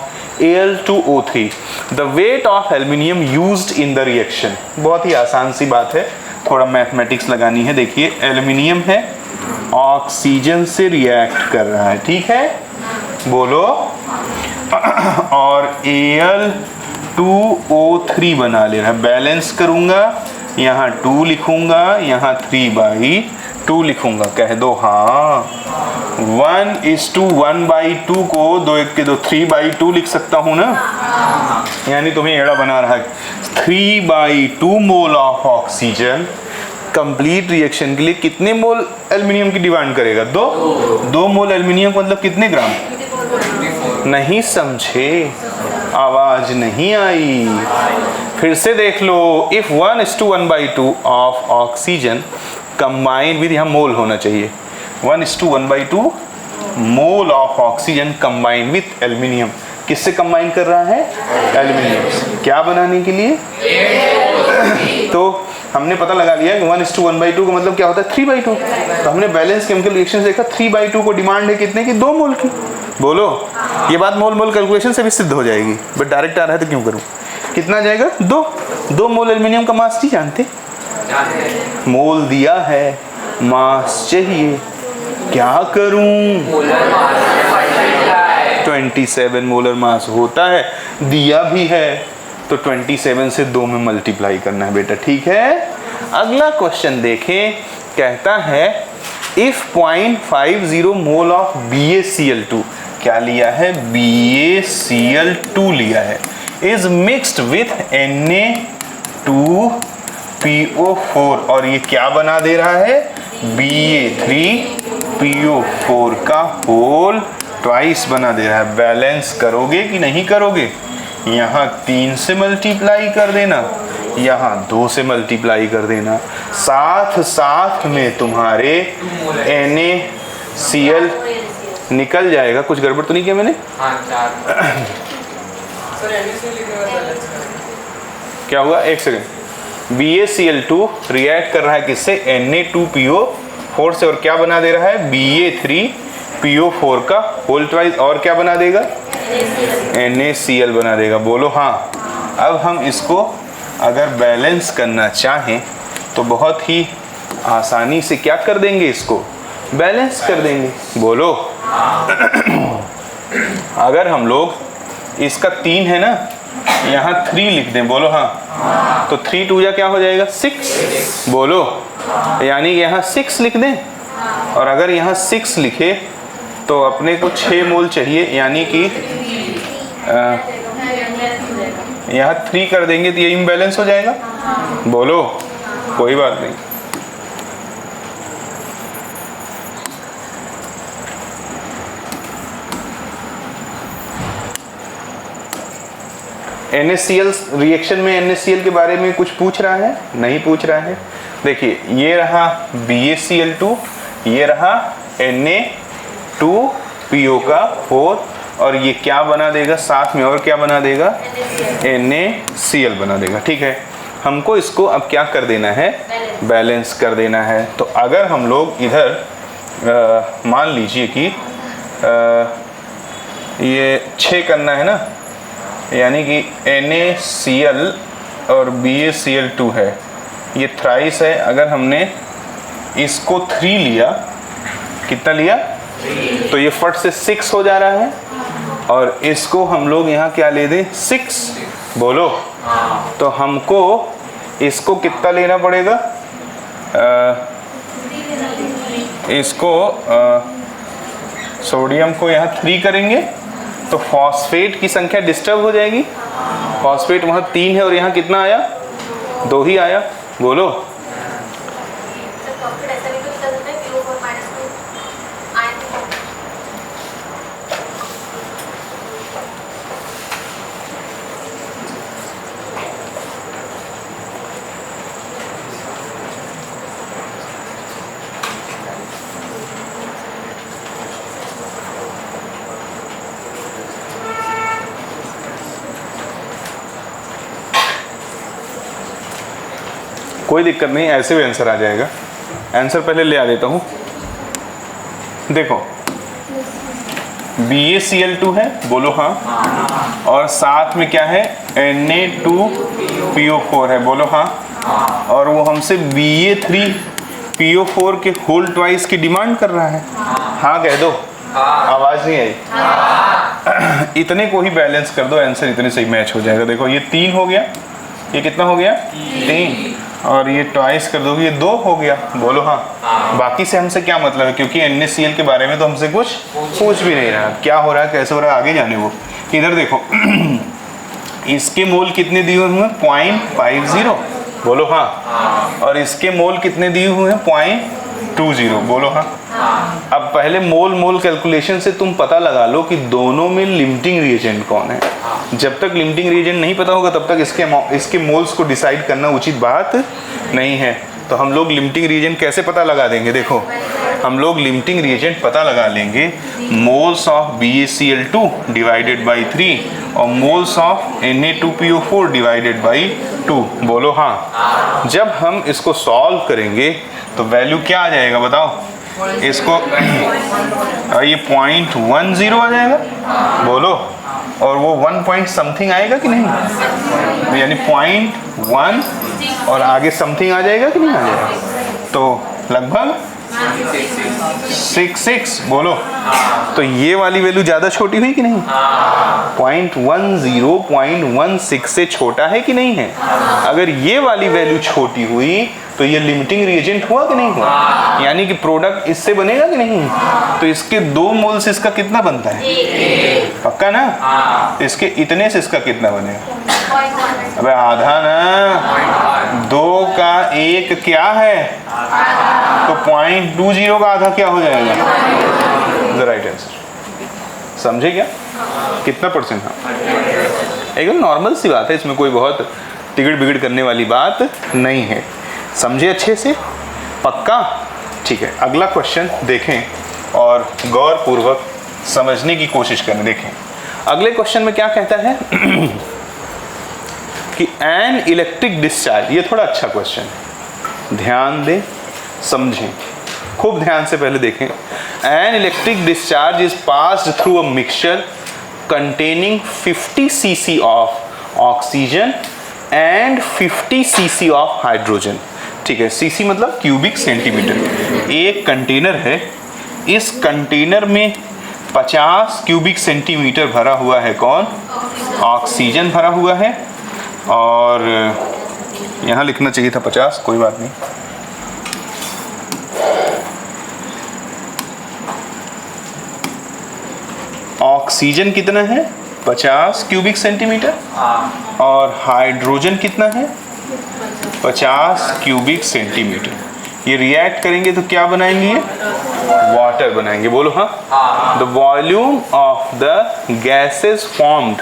Al2O3, the weight of aluminium used in the reaction। बहुत ही आसान सी बात है, थोड़ा मैथमेटिक्स लगानी है। देखिए एल्यूमिनियम है, ऑक्सीजन से रिएक्ट कर रहा है, ठीक है, बोलो, और Al2O3 बना ले रहा है। बैलेंस करूंगा, यहाँ 2 लिखूंगा, यहाँ 3/2 लिखूंगा, कह दो हाँ। 1:1/2 को 2 1 के 2 3/2 लिख सकता हूं ना, यानी तुम्हें एड़ा बना रहा है। 3/2 मोल ऑफ ऑक्सीजन कंप्लीट रिएक्शन के लिए कितने मोल एल्यूमिनियम की डिमांड करेगा? 2 मोल एल्यूमिनियम को मतलब कितने ग्राम? नहीं समझे, आवाज नहीं आई, फिर से देख लो। If 1:1/2 of oxygen combined with, यहाँ मोल होना चाहिए, 1:1/2 mole of oxygen combined with aluminium. किससे कंबाइन कर रहा है? एल्यूमिनियम। क्या बनाने के लिए? तो हमने पता लगा लिया कि 1:1/2 का मतलब क्या होता है? 3/2। तो हमने बैलेंस केमिकल रिएक्शन देखा, 3/2 को डिमांड है कितने की? 2 मोल की। बोलो, ये बात मोल मोल कैलकुलेशन से भी सिद्ध हो जाएगी, बट डायरेक्ट आ रहा है तो क्यों करूं? कितना जाएगा? 2 मोल एल्यूमिनियम का मास नहीं जानते? मोल दिया है, मास चाहिए, क्या करूं? 27 मोलर मास होता है, दिया भी है, तो 27 से 2 में मल्टीप्लाई करना है बेटा, ठीक है। अगला क्वेश्चन देखें, कहता है इफ 0.50 मोल ऑफ BaCl2, क्या लिया है? BaCl2 लिया है, इज मिक्स्ड विथ Na2PO4, और ये क्या बना दे रहा है? Ba3PO4 का होल ट्वाइस बना दे रहा है। बैलेंस करोगे कि नहीं करोगे? यहाँ 3 से मल्टीप्लाई कर देना, यहाँ 2 से मल्टीप्लाई कर देना, साथ साथ में तुम्हारे NaCl निकल जाएगा। कुछ गड़बड़ तो नहीं किया मैंने? क्या हुआ? एक सेकेंड। BaCl2 रिएक्ट कर रहा है किससे? Na2PO4 से, और क्या बना दे रहा है? Ba3PO4 का होल ट्वाइस, और क्या बना देगा? NaCl बना देगा। बोलो हाँ। अब हम इसको अगर बैलेंस करना चाहें तो बहुत ही आसानी से क्या कर देंगे? इसको बैलेंस कर देंगे। बोलो अगर हम लोग इसका 3 है ना, यहाँ 3 लिख दें। बोलो हाँ। तो 3 2 क्या हो जाएगा? 6। बोलो, यानी यहाँ 6 लिख दें, और अगर यहाँ 6 लिखे तो अपने को 6 मोल चाहिए, यानी कि यहाँ 3 कर देंगे तो ये इम्बैलेंस हो जाएगा। बोलो, कोई बात नहीं। NaCl रिएक्शन में NaCl के बारे में कुछ पूछ रहा है? नहीं पूछ रहा है। देखिए, ये रहा BaCl2, ये रहा Na2PO का 4, और ये क्या बना देगा साथ में? और क्या बना देगा? NaCl बना देगा। ठीक है, हमको इसको अब क्या कर देना है? बैलेंस कर देना है। तो अगर हम लोग इधर मान लीजिए कि ये 6 करना है ना, यानी कि NaCl और BaCl2 है, ये थ्राइस है। अगर हमने इसको 3 लिया, कितना लिया? तो ये फट से 6 हो जा रहा है, और इसको हम लोग यहाँ क्या ले दें? 6। बोलो, तो हमको इसको कितना लेना पड़ेगा? इसको सोडियम को यहाँ 3 करेंगे तो फॉस्फेट की संख्या डिस्टर्ब हो जाएगी। फॉस्फेट वहाँ 3 है और यहाँ कितना आया? 2 ही आया। बोलो, कोई दिक्कत नहीं, ऐसे भी आंसर आ जाएगा। आंसर पहले ले आ देता हूँ। देखो, BaCl2 है, बोलो हाँ, और साथ में क्या है? Na2PO4 है, बोलो हाँ, और वो हमसे Ba3PO4 के होल ट्वाइस की डिमांड कर रहा है। हाँ कह दो, आवाज नहीं आई। इतने को ही बैलेंस कर दो, आंसर इतने सही मैच हो जाएगा। देखो, ये 3 हो गया, ये कितना हो गया? 3, और ये ट्वाइस कर दोगे, ये 2 हो गया। बोलो हाँ। बाकी से हमसे क्या मतलब है? क्योंकि NaCl के बारे में तो हमसे कुछ पूछ भी नहीं रहा। क्या हो रहा है, कैसे हो रहा है, आगे जाने वो। इधर देखो इसके मोल कितने दिए हुए हैं? 0.50। बोलो हाँ। और इसके मोल कितने दिए हुए हैं? 0.20। बोलो हाँ। अब पहले मोल कैलकुलेशन से तुम पता लगा लो कि दोनों में लिमिटिंग रिएजेंट कौन है। जब तक लिमिटिंग रिएजेंट नहीं पता होगा तब तक इसके मोल्स को डिसाइड करना उचित बात नहीं है। तो हम लोग लिमिटिंग रिएजेंट कैसे पता लगा देंगे? देखो, हम लोग लिमिटिंग रिएजेंट पता लगा लेंगे moles of BaCl2 divided by 3 और moles of Na2PO4 divided by 2। बोलो हाँ। जब हम इसको सॉल्व करेंगे तो वैल्यू क्या आ जाएगा बताओ? इसको ये 0.10 आ जाएगा। बोलो, और वो 1 पॉइंट समथिंग आएगा कि नहीं, यानी 0.1 और आगे समथिंग आ जाएगा कि नहीं आ जाएगा, तो लगभग 6 बोलो। तो ये वाली वैल्यू ज्यादा छोटी हुई कि नहीं, 0.16 से छोटा है कि नहीं है। अगर ये वाली वैल्यू छोटी हुई तो ये लिमिटिंग रिएजेंट हुआ कि नहीं हुआ, यानी कि प्रोडक्ट इससे बनेगा कि नहीं। तो इसके 2 मोल से इसका कितना बनता है, पक्का ना। इसके इतने से इसका कितना बनेगा, अबे आधा ना, 2 का 1 क्या है, तो 0.20 का आधा क्या हो जाएगा, द राइट आंसर। समझे क्या, कितना परसेंट। हाँ, एकदम नॉर्मल सी बात है, इसमें कोई बहुत तिगड़ बिगड़ करने वाली बात नहीं है। समझे अच्छे से, पक्का। ठीक है, अगला क्वेश्चन देखें और गौर पूर्वक समझने की कोशिश करें। देखें अगले क्वेश्चन में क्या कहता है कि एन इलेक्ट्रिक डिस्चार्ज, ये थोड़ा अच्छा क्वेश्चन है, ध्यान दें, समझें खूब ध्यान से, पहले देखें। An electric discharge is passed through a mixture containing 50 cc of oxygen and 50 cc of hydrogen। ठीक है, सीसी मतलब क्यूबिक सेंटीमीटर। एक कंटेनर है, इस कंटेनर में 50 क्यूबिक सेंटीमीटर भरा हुआ है, कौन, ऑक्सीजन भरा हुआ है, और यहाँ लिखना चाहिए था 50, कोई बात नहीं। ऑक्सीजन कितना है, 50 क्यूबिक सेंटीमीटर, और हाइड्रोजन कितना है, 50 क्यूबिक सेंटीमीटर। ये रिएक्ट करेंगे तो क्या बनाएंगे, वाटर बनाएंगे, बोलो हाँ। The volume of the gases formed,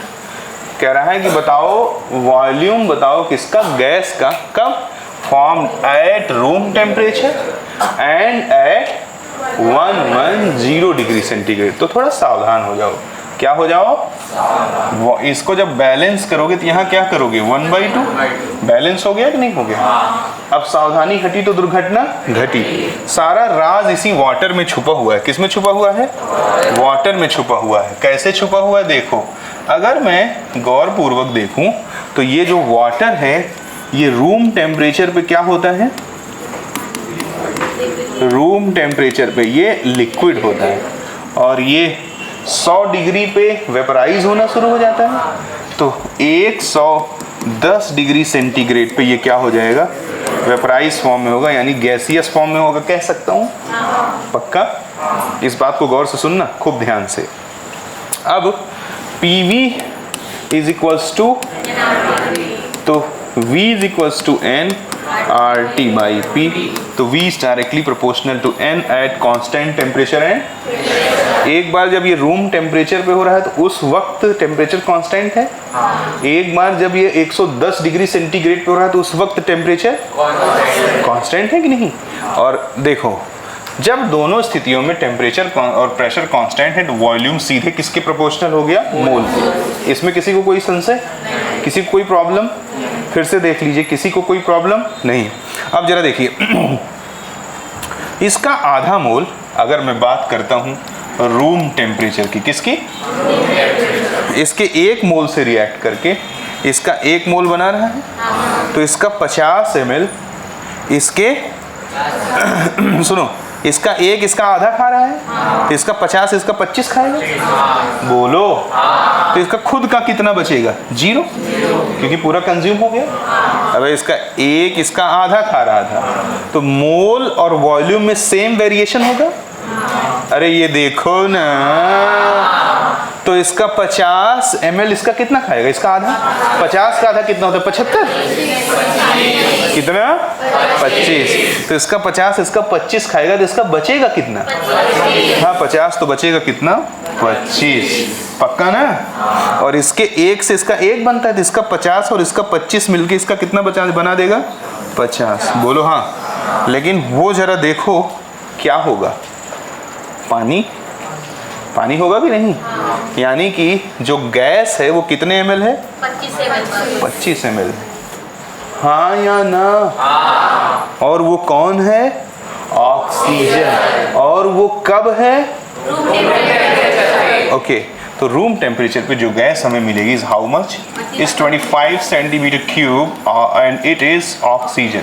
कह रहा है कि बताओ वॉल्यूम, बताओ किसका, गैस का, कब, formed at room temperature and at 110 degree centigrade. तो थोड़ा सावधान हो जाओ, क्या हो जाओ, इसको जब बैलेंस करोगे तो यहाँ क्या करोगे, 1/2, बैलेंस हो गया कि नहीं हो गया। अब सावधानी हटी तो दुर्घटना घटी। सारा राज इसी वाटर में छुपा हुआ है। किस में छुपा हुआ है, वाटर में छुपा हुआ है। कैसे छुपा हुआ है, देखो, अगर मैं गौर पूर्वक देखूं तो ये जो वाटर है ये रूम टेम्परेचर पे क्या होता है, रूम टेम्परेचर पे ये लिक्विड होता है, और ये 100 डिग्री पे वेपराइज होना शुरू हो जाता है। तो 110 डिग्री सेंटीग्रेड पे ये क्या हो जाएगा, वेपराइज फॉर्म में होगा, यानी गैसियस फॉर्म में होगा, कह सकता हूँ, पक्का। इस बात को गौर से सुनना खूब ध्यान से। अब PV इज इक्वल्स टू, तो V is equals to N RT by P, तो V is directly proportional to N at constant temperature and एक बार जब ये रूम टेम्परेचर पे हो रहा है तो उस वक्त टेम्परेचर कांस्टेंट है, एक बार जब ये 110 डिग्री सेंटीग्रेड पे हो रहा है तो उस वक्त टेम्परेचर कांस्टेंट है कि नहीं। और देखो जब दोनों स्थितियों में टेम्परेचर और प्रेशर कांस्टेंट है तो वॉल्यूम सीधे किसके प्रोपोर्शनल हो गया, मोल। इसमें किसी को कोई संशय, किसी को कोई प्रॉब्लम, फिर से देख लीजिए, किसी को कोई प्रॉब्लम नहीं। अब जरा देखिए इसका आधा मोल अगर मैं बात करता हूं रूम टेम्परेचर की, किसकी, इसके 1 मोल से रिएक्ट करके इसका 1 मोल बना रहा है, तो इसका 50 ml इसके सुनो, इसका 1 इसका आधा खा रहा है, तो इसका 50 इसका 25 खाएगा, बोलो, तो इसका खुद का कितना बचेगा, 0, क्योंकि पूरा कंज्यूम हो गया। अब इसका 1 इसका आधा खा रहा था, तो मोल और वॉल्यूम में सेम वेरिएशन होगा। अरे ये देखो ना, तो इसका 50 ml इसका कितना खाएगा, इसका आधा, 50 का आधा कितना होता है, 75, कितना 25, तो इसका 50 इसका 25 खाएगा, तो इसका बचेगा कितना, हाँ 50 तो बचेगा कितना, 25, पक्का ना। और इसके 1 से इसका 1 बनता है, तो इसका 50 और इसका 25 मिलके इसका कितना बना देगा, 50, बोलो हाँ। लेकिन वो जरा देखो क्या होगा, पानी, पानी होगा कि नहीं, यानी कि जो गैस है वो कितने ml है, 25 ml, हाँ या ना, और वो कौन है, ऑक्सीजन, और वो कब है, ओके, तो तो रूम टेम्परेचर पे जो गैस हमें मिलेगी is how much, is 25 centimetre cube and it is oxygen.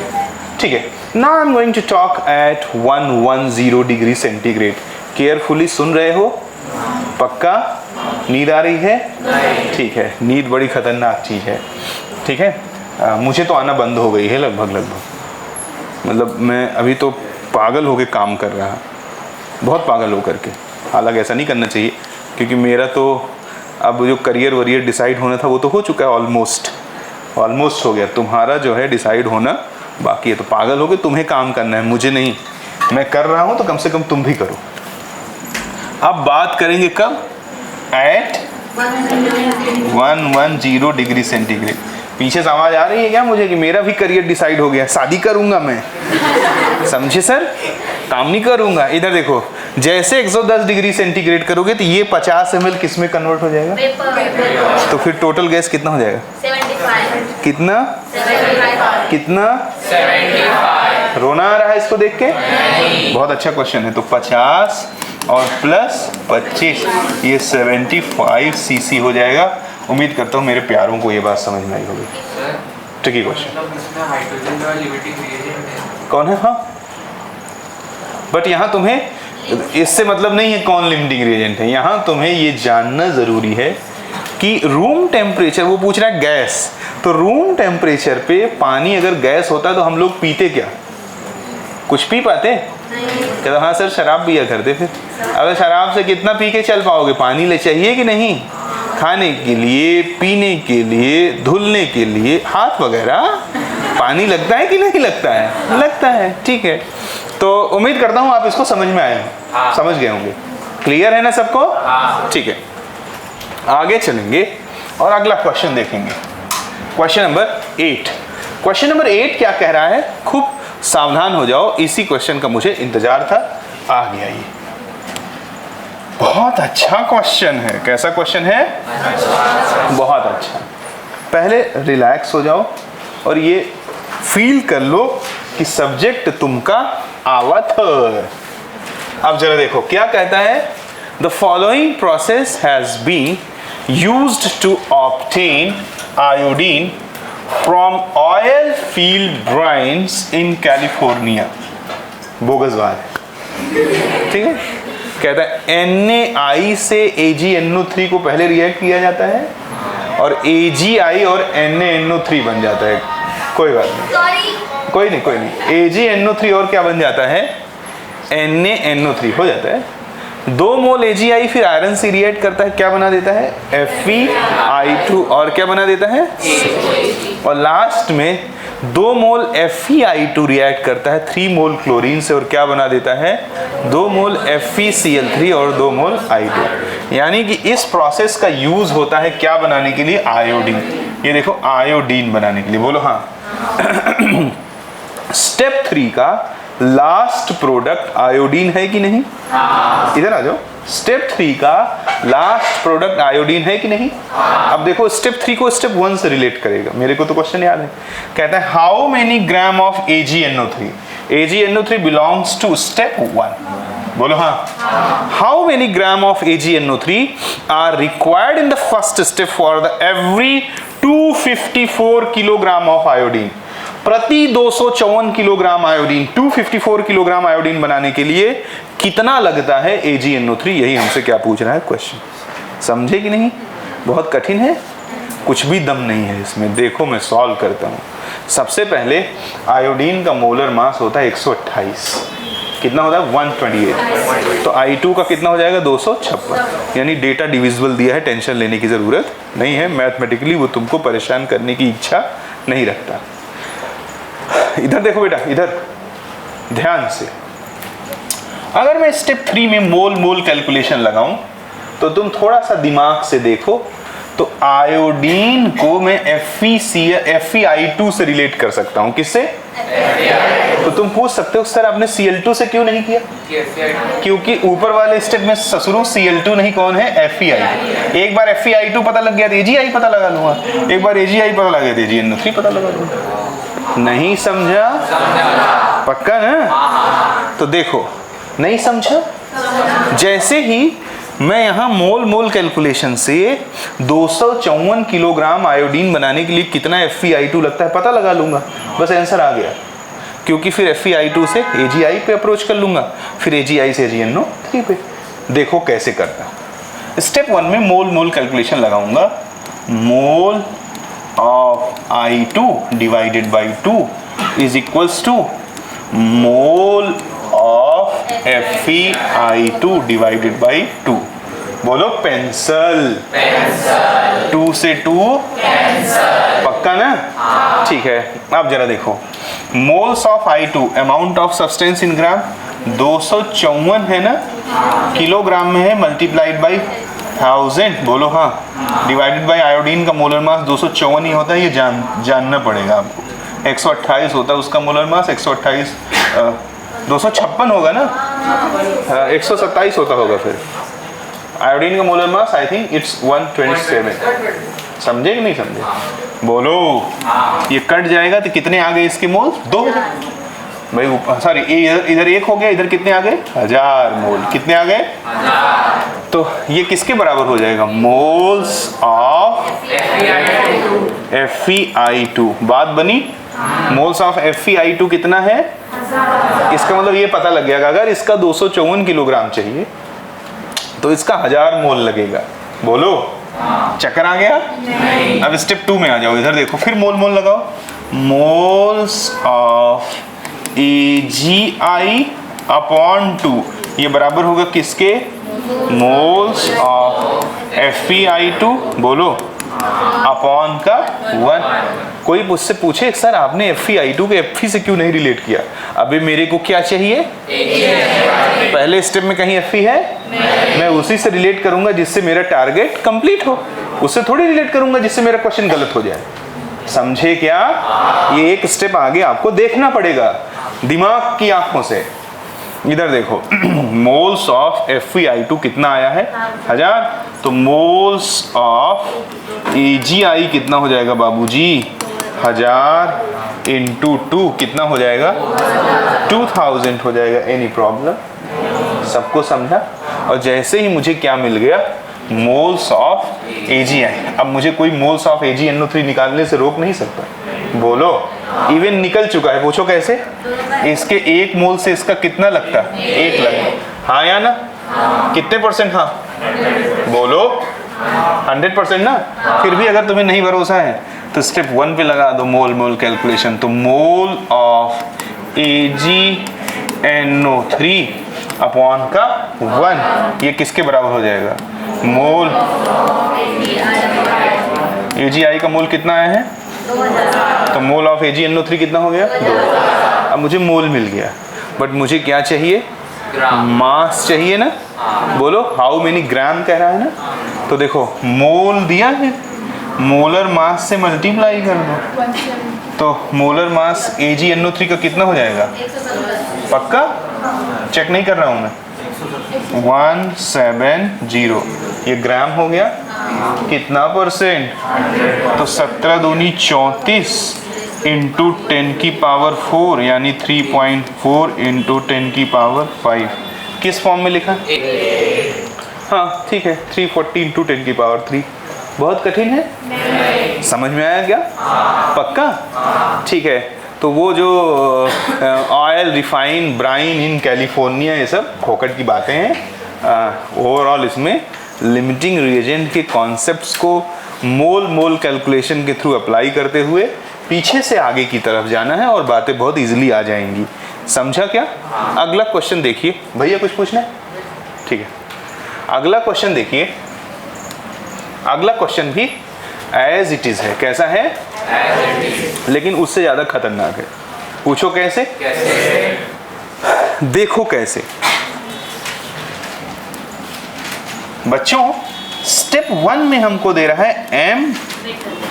ठीक है, now I am going to talk at 110 degree centigrade. Carefully सुन रहे हो? पक्का? नींद आ रही है? ठीक है, नींद बड़ी खतरनाक चीज़ है। ठीक है, मुझे तो आना बंद हो गई है लगभग, मतलब मैं अभी तो पागल होके काम कर रहा, बहुत पागल हो करके। हालांकि ऐसा नहीं करना चाहिए, क्योंकि मेरा तो अब जो करियर वरियर डिसाइड होना था वो तो हो चुका है, ऑलमोस्ट हो गया। तुम्हारा जो है डिसाइड होना बाकी है। तो पागल हो के तुम्हें काम करना है, मुझे नहीं। मैं कर रहा हूँ तो कम से कम तुम भी करो। अब बात करेंगे कब? At 110 degree centigrade. पीछे से आवाज आ रही है क्या मुझे कि मेरा भी करियर डिसाइड हो गया, शादी करूंगा मैं? समझे सर? काम नहीं करूंगा। इधर देखो, जैसे 110 डिग्री सेंटीग्रेड करोगे तो ये 50 ml किस में कन्वर्ट हो जाएगा? तो फिर टोटल गैस कितना हो जाएगा? 75। कितना? 75। रोना आ रहा है इसको देख के? बहुत अच्छा क्वेश्चन है। तो 50 और प्लस 25, ये 75 cc हो जाएगा। उम्मीद करता हूँ मेरे प्यारों को ये बात समझ में आई होगी। Tricky question. कौन है? हाँ, बट यहाँ तुम्हें इससे मतलब नहीं है कौन लिमिटिंग रिएजेंट है। यहाँ तुम्हें ये जानना जरूरी है कि रूम टेम्परेचर, वो पूछ रहा है गैस, तो रूम टेम्परेचर पे पानी अगर गैस होता तो हम लोग पीते क्या? कुछ पी पाते? कहते हाँ सर शराब पिया करते। फिर अगर शराब से कितना पी के चल पाओगे? पानी ले चाहिए कि नहीं? खाने के लिए, पीने के लिए, धुलने के लिए, हाथ वगैरह पानी लगता है कि नहीं लगता है? लगता है। ठीक है, तो उम्मीद करता हूँ आप इसको समझ में आए हैं, समझ गए होंगे। क्लियर है ना सबको? ठीक है, आगे चलेंगे और अगला क्वेश्चन देखेंगे। Question number 8। क्वेश्चन नंबर 8 क्या कह रहा है? खूब सावधान हो जाओ, इसी क्वेश्चन का मुझे इंतजार था, आ गया ये। बहुत अच्छा क्वेश्चन है। कैसा क्वेश्चन है? बहुत अच्छा। पहले रिलैक्स हो जाओ और ये फील कर लो कि सब्जेक्ट तुमका आवत है। अब जरा देखो क्या कहता है। The following process has been used to obtain iodine from oil field brines in California. Bogus बात है, ठीक है। कहता है NaI से AgNO3 को पहले रिएक्ट किया जाता है और AgI और NaNO3 बन जाता है। कोई बात नहीं, कोई नहीं। AgNO3 और क्या बन जाता है? NaNO3 हो जाता है। 2 मोल AgI फिर आयरन से रिएक्ट करता है, क्या बना देता है? FeI2 और क्या बना देता है? और लास्ट में 2 मोल FeI2 रिएक्ट करता है 3 मोल क्लोरीन से और क्या बना देता है? 2 मोल FeCl3 और 2 मोल I2। यानी कि इस प्रोसेस का यूज होता है क्या बनाने के लिए? आयोडीन। ये देखो आयोडीन बनाने के लिए। बोलो हाँ। स्टेप 3 का लास्ट प्रोडक्ट आयोडीन है कि नहीं? इधर आ जाओ। स्टेप 3 का लास्ट प्रोडक्ट आयोडीन है कि नहीं? अब देखो स्टेप 3 को स्टेप 1 से रिलेट करेगा। मेरे को तो क्वेश्चन याद है। कहता है how many gram of AgNO3? AgNO3 belongs to step 1। बोलो हाँ। How many gram of AgNO3 are required in the first step for the every 254 kilogram of iodine? प्रति 254 किलोग्राम आयोडीन, 254 किलोग्राम आयोडीन बनाने के लिए कितना लगता है AgNO3? यही हमसे क्या पूछ रहा है क्वेश्चन। समझे कि नहीं? बहुत कठिन है, कुछ भी दम नहीं है इसमें। देखो मैं सॉल्व करता हूँ। सबसे पहले आयोडीन का मोलर मास होता है 128। कितना होता है? 128। तो I2 का कितना हो जाएगा? 256। यानी डेटा डिविजिबल दिया है, टेंशन लेने की जरूरत नहीं है। मैथमेटिकली वो तुमको परेशान करने की इच्छा नहीं रखता। इधर देखो बेटा, इधर ध्यान से। अगर मैं स्टेप 3 में मोल कैलकुलेशन लगाऊं तो तुम थोड़ा सा दिमाग से देखो। तो आयोडीन को मैं FeI2 से रिलेट कर सकता हूं। किससे? तो तुम पूछ सकते हो सर आपने Cl2 से क्यों नहीं किया? क्योंकि ऊपर वाले स्टेप में ससुरो Cl2 नहीं, कौन है? FeI। एक बार FeI2 पता लग गया तो AgI पता लगा लूंगा, एक बार AgI पता लग गया तो AgNO3 पता लगा लूंगा। नहीं समझा? पक्का ना? तो देखो, नहीं समझा? जैसे ही मैं यहाँ मोल मोल कैलकुलेशन से 254 किलोग्राम आयोडीन बनाने के लिए कितना FeI2 लगता है पता लगा लूँगा, बस आंसर आ गया। क्योंकि फिर FeI2 से AgI पे अप्रोच कर लूँगा, फिर AgI से AgNO3 पे। देखो कैसे करना। स्टेप 1 में मोल मोल कैलकुलेशन लगाऊंगा। Mole of I2 divided by 2 is equals to mole of FeI2 divided by 2। बोलो पेंसिल। 2 से 2 पक्का ना? ठीक है, अब जरा देखो moles of I2 amount of substance in gram 254 है ना, किलोग्राम में है, मल्टीप्लाइड बाई 1000। बोलो हाँ। डिवाइडेड बाई आयोडीन का मोलर मास 254 ही होता है, ये जानना पड़ेगा आपको। 128 होता है उसका मोलर मास, 128 256 होगा ना, 127 होता होगा। फिर आयोडीन का molar mass I think it's 127। समझे कि नहीं समझे? बोलो। ये कट जाएगा तो कितने आ गए इसके मोल? 2 भाई, सॉरी इधर 1 हो गया, इधर कितने आ गए? 1000 मोल। कितने आ गए? तो ये किसके बराबर हो जाएगा? Moles of FeI2। बात बनी? मोल्स ऑफ FeI2 कितना है? इसका मतलब ये पता लग गया, अगर इसका 254 किलोग्राम चाहिए तो इसका 1000 मोल लगेगा। बोलो, चक्कर आ गया? अब स्टेप 2 में आ जाओ, इधर देखो, फिर मोल मोल लगाओ। मोल्स ऑफ AgI अपॉन 2 ये बराबर होगा किसके? मोल्स ऑफ FeI2 बोलो अपॉन का 1। कोई मुझसे पूछे सर आपने FeI2 के Fe से क्यों नहीं रिलेट किया? अभी मेरे को क्या चाहिए? पहले स्टेप में कहीं Fe है? मैं उसी से रिलेट करूंगा जिससे मेरा टारगेट कंप्लीट हो, उससे थोड़ी रिलेट करूंगा जिससे मेरा क्वेश्चन गलत हो जाए। समझे क्या? ये एक स्टेप आगे आपको देखना पड़ेगा दिमाग की आंखों से। इधर देखो मोल्स ऑफ FeI2 कितना आया है? 1000। तो मोल्स ऑफ AgI कितना हो जाएगा बाबूजी? 1000 इंटू 2 कितना हो जाएगा? 2000 हो जाएगा। Any problem? सबको समझा? और जैसे ही मुझे क्या मिल गया? Moles of AgI। अब मुझे कोई मोल्स ऑफ AgNO3 निकालने से रोक नहीं सकता। बोलो, इवन निकल चुका है। पूछो कैसे? इसके 1 मोल से इसका कितना लगता? 1 लगता। हाँ या ना? कितने परसेंट? हाँ बोलो, 100% ना? फिर भी अगर तुम्हें नहीं भरोसा है तो स्टेप 1 पे लगा दो मोल मोल कैलकुलेशन। तो मोल ऑफ AgNO3 अपॉन का 1 ये किसके बराबर हो जाएगा? मोल AgI का मोल कितना आया है? तो मोल ऑफ AgNO3 कितना हो गया? 2। अब मुझे मोल मिल गया, बट मुझे क्या चाहिए? मास चाहिए ना? बोलो हाउ मेनी ग्राम कह रहा है ना? तो देखो मोल दिया है, मोलर मास से मल्टीप्लाई कर दो, तो मोलर मास AgNO3 का कितना हो जाएगा? पक्का? चेक नहीं कर रहा हूँ मैं। 170 ये ग्राम हो गया। कितना परसेंट? तो 17 दूनी 34 इंटू 10 की पावर 4 यानी 3.4 इंटू 10 की पावर 5। किस फॉर्म में लिखा? हाँ ठीक है, 340 इंटू 10 की पावर 3। बहुत कठिन है? समझ में आया क्या? पक्का? ठीक है। तो वो जो oil refine brine in California, ये सब फोकट की बातें हैं। ओवरऑल इसमें लिमिटिंग रिएजेंट के कॉन्सेप्ट्स को मोल मोल कैलकुलेशन के थ्रू अप्लाई करते हुए पीछे से आगे की तरफ जाना है और बातें बहुत इजीली आ जाएंगी। समझा क्या? अगला क्वेश्चन देखिए। भैया कुछ पूछना है? ठीक है, अगला क्वेश्चन देखिए। अगला क्वेश्चन भी एज इट इज है। कैसा है? लेकिन उससे ज्यादा खतरनाक है। पूछो कैसे? देखो कैसे। बच्चों स्टेप 1 में हमको दे रहा है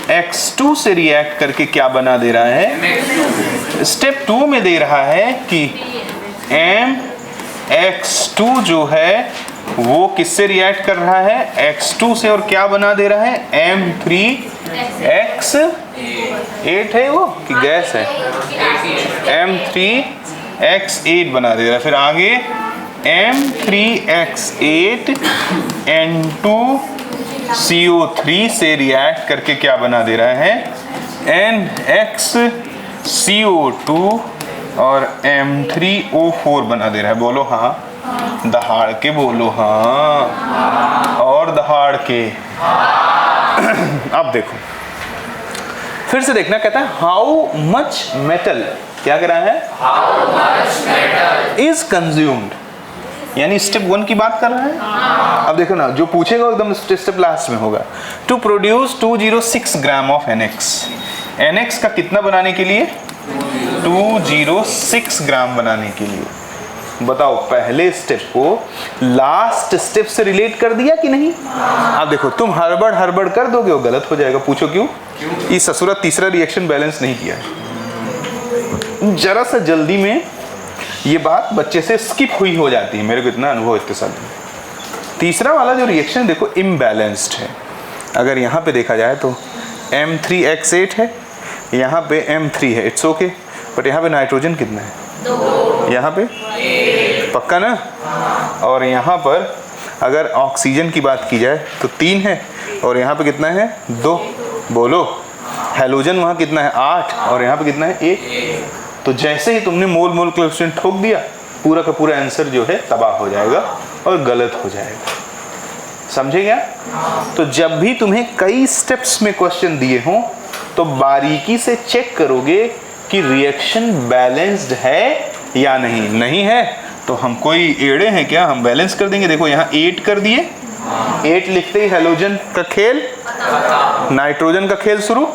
MX2 से रिएक्ट करके क्या बना दे रहा है। स्टेप 2 में दे रहा है कि MX2 जो है वो किससे रिएक्ट कर रहा है? X2 से, और क्या बना दे रहा है? M3X8 है वो कि गैस है? M3X8 बना दे रहा है। फिर आगे M3X8 N2CO3 से रिएक्ट करके क्या बना दे रहा है, NX CO2 और M3O4 बना दे रहा है। बोलो हाँ, दहाड़ के बोलो हाँ, और दहाड़ के। अब देखो फिर से देखना, कहता है हाउ मच मेटल, क्या कह रहा है, how much metal is consumed, यानी स्टेप 1 की बात कर रहा है। अब देखो ना, जो पूछेगा एकदम स्टेप लास्ट में होगा। To produce 206 gram of NX, NX का कितना बनाने के लिए, 206 ग्राम बनाने के लिए। बताओ पहले स्टेप को लास्ट स्टेप से रिलेट कर दिया कि नहीं। अब देखो तुम हड़बड़ कर दोगे, वो गलत हो जाएगा। पूछो क्यों? इस ससुरा तीसरा रिएक्शन बैलेंस नहीं किया है। जरा सा जल्दी में ये बात बच्चे से स्किप हुई हो जाती है, मेरे को इतना अनुभव इतने साल में। तीसरा वाला जो रिएक्शन देखो इम्बैलेंस्ड है। अगर यहाँ पे देखा जाए तो M3X8 है, यहाँ पे M3 है, इट्स ओके, बट यहाँ पे नाइट्रोजन कितना है, 2, यहाँ पे पक्का ना, और यहाँ पर अगर ऑक्सीजन की बात की जाए तो 3 है, और यहाँ पे कितना है, 2। बोलो हैलोजन वहाँ कितना है, 8, और यहाँ पे कितना है, 1। तो जैसे ही तुमने मोल कोएफिशिएंट ठोक दिया, पूरा का पूरा आंसर जो है तबाह हो जाएगा और गलत हो जाएगा। समझे क्या? तो जब भी तुम्हें कई स्टेप्स में क्वेश्चन दिए हों तो बारीकी से चेक करोगे कि रिएक्शन बैलेंस्ड है या नहीं। नहीं है तो हम कोई एड़े हैं क्या, हम बैलेंस कर देंगे। देखो यहाँ 8 कर दिए, 8 लिखते ही हैलोजन का खेल, नाइट्रोजन का खेल शुरू।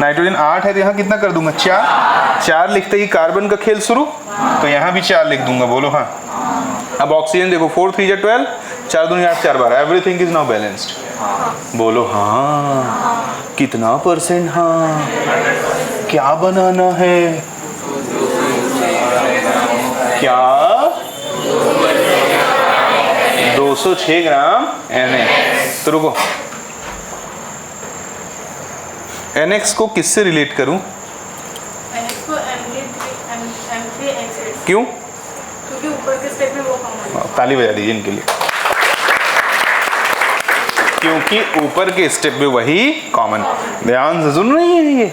नाइट्रोजन 8 है तो यहाँ कितना कर दूंगा, 4 लिखते ही कार्बन का खेल शुरू, तो यहाँ भी 4 लिख दूंगा। बोलो हाँ। अब ऑक्सीजन देखो 4 3 12, 4 दूनी 8, 4 12, एवरीथिंग इज नाउ बैलेंस्ड। बोलो हाँ, कितना परसेंट हाँ, क्या बनाना है, क्या 206 ग्राम NX। तो रुको, NX को किससे रिलेट करूं, NX को M3X8। क्यों? क्योंकि ऊपर के स्टेप में वो कॉमन है। ताली बजा दीजिए इनके लिए, क्योंकि ऊपर के स्टेप में वही कॉमन। ध्यान से सुन रही है, ये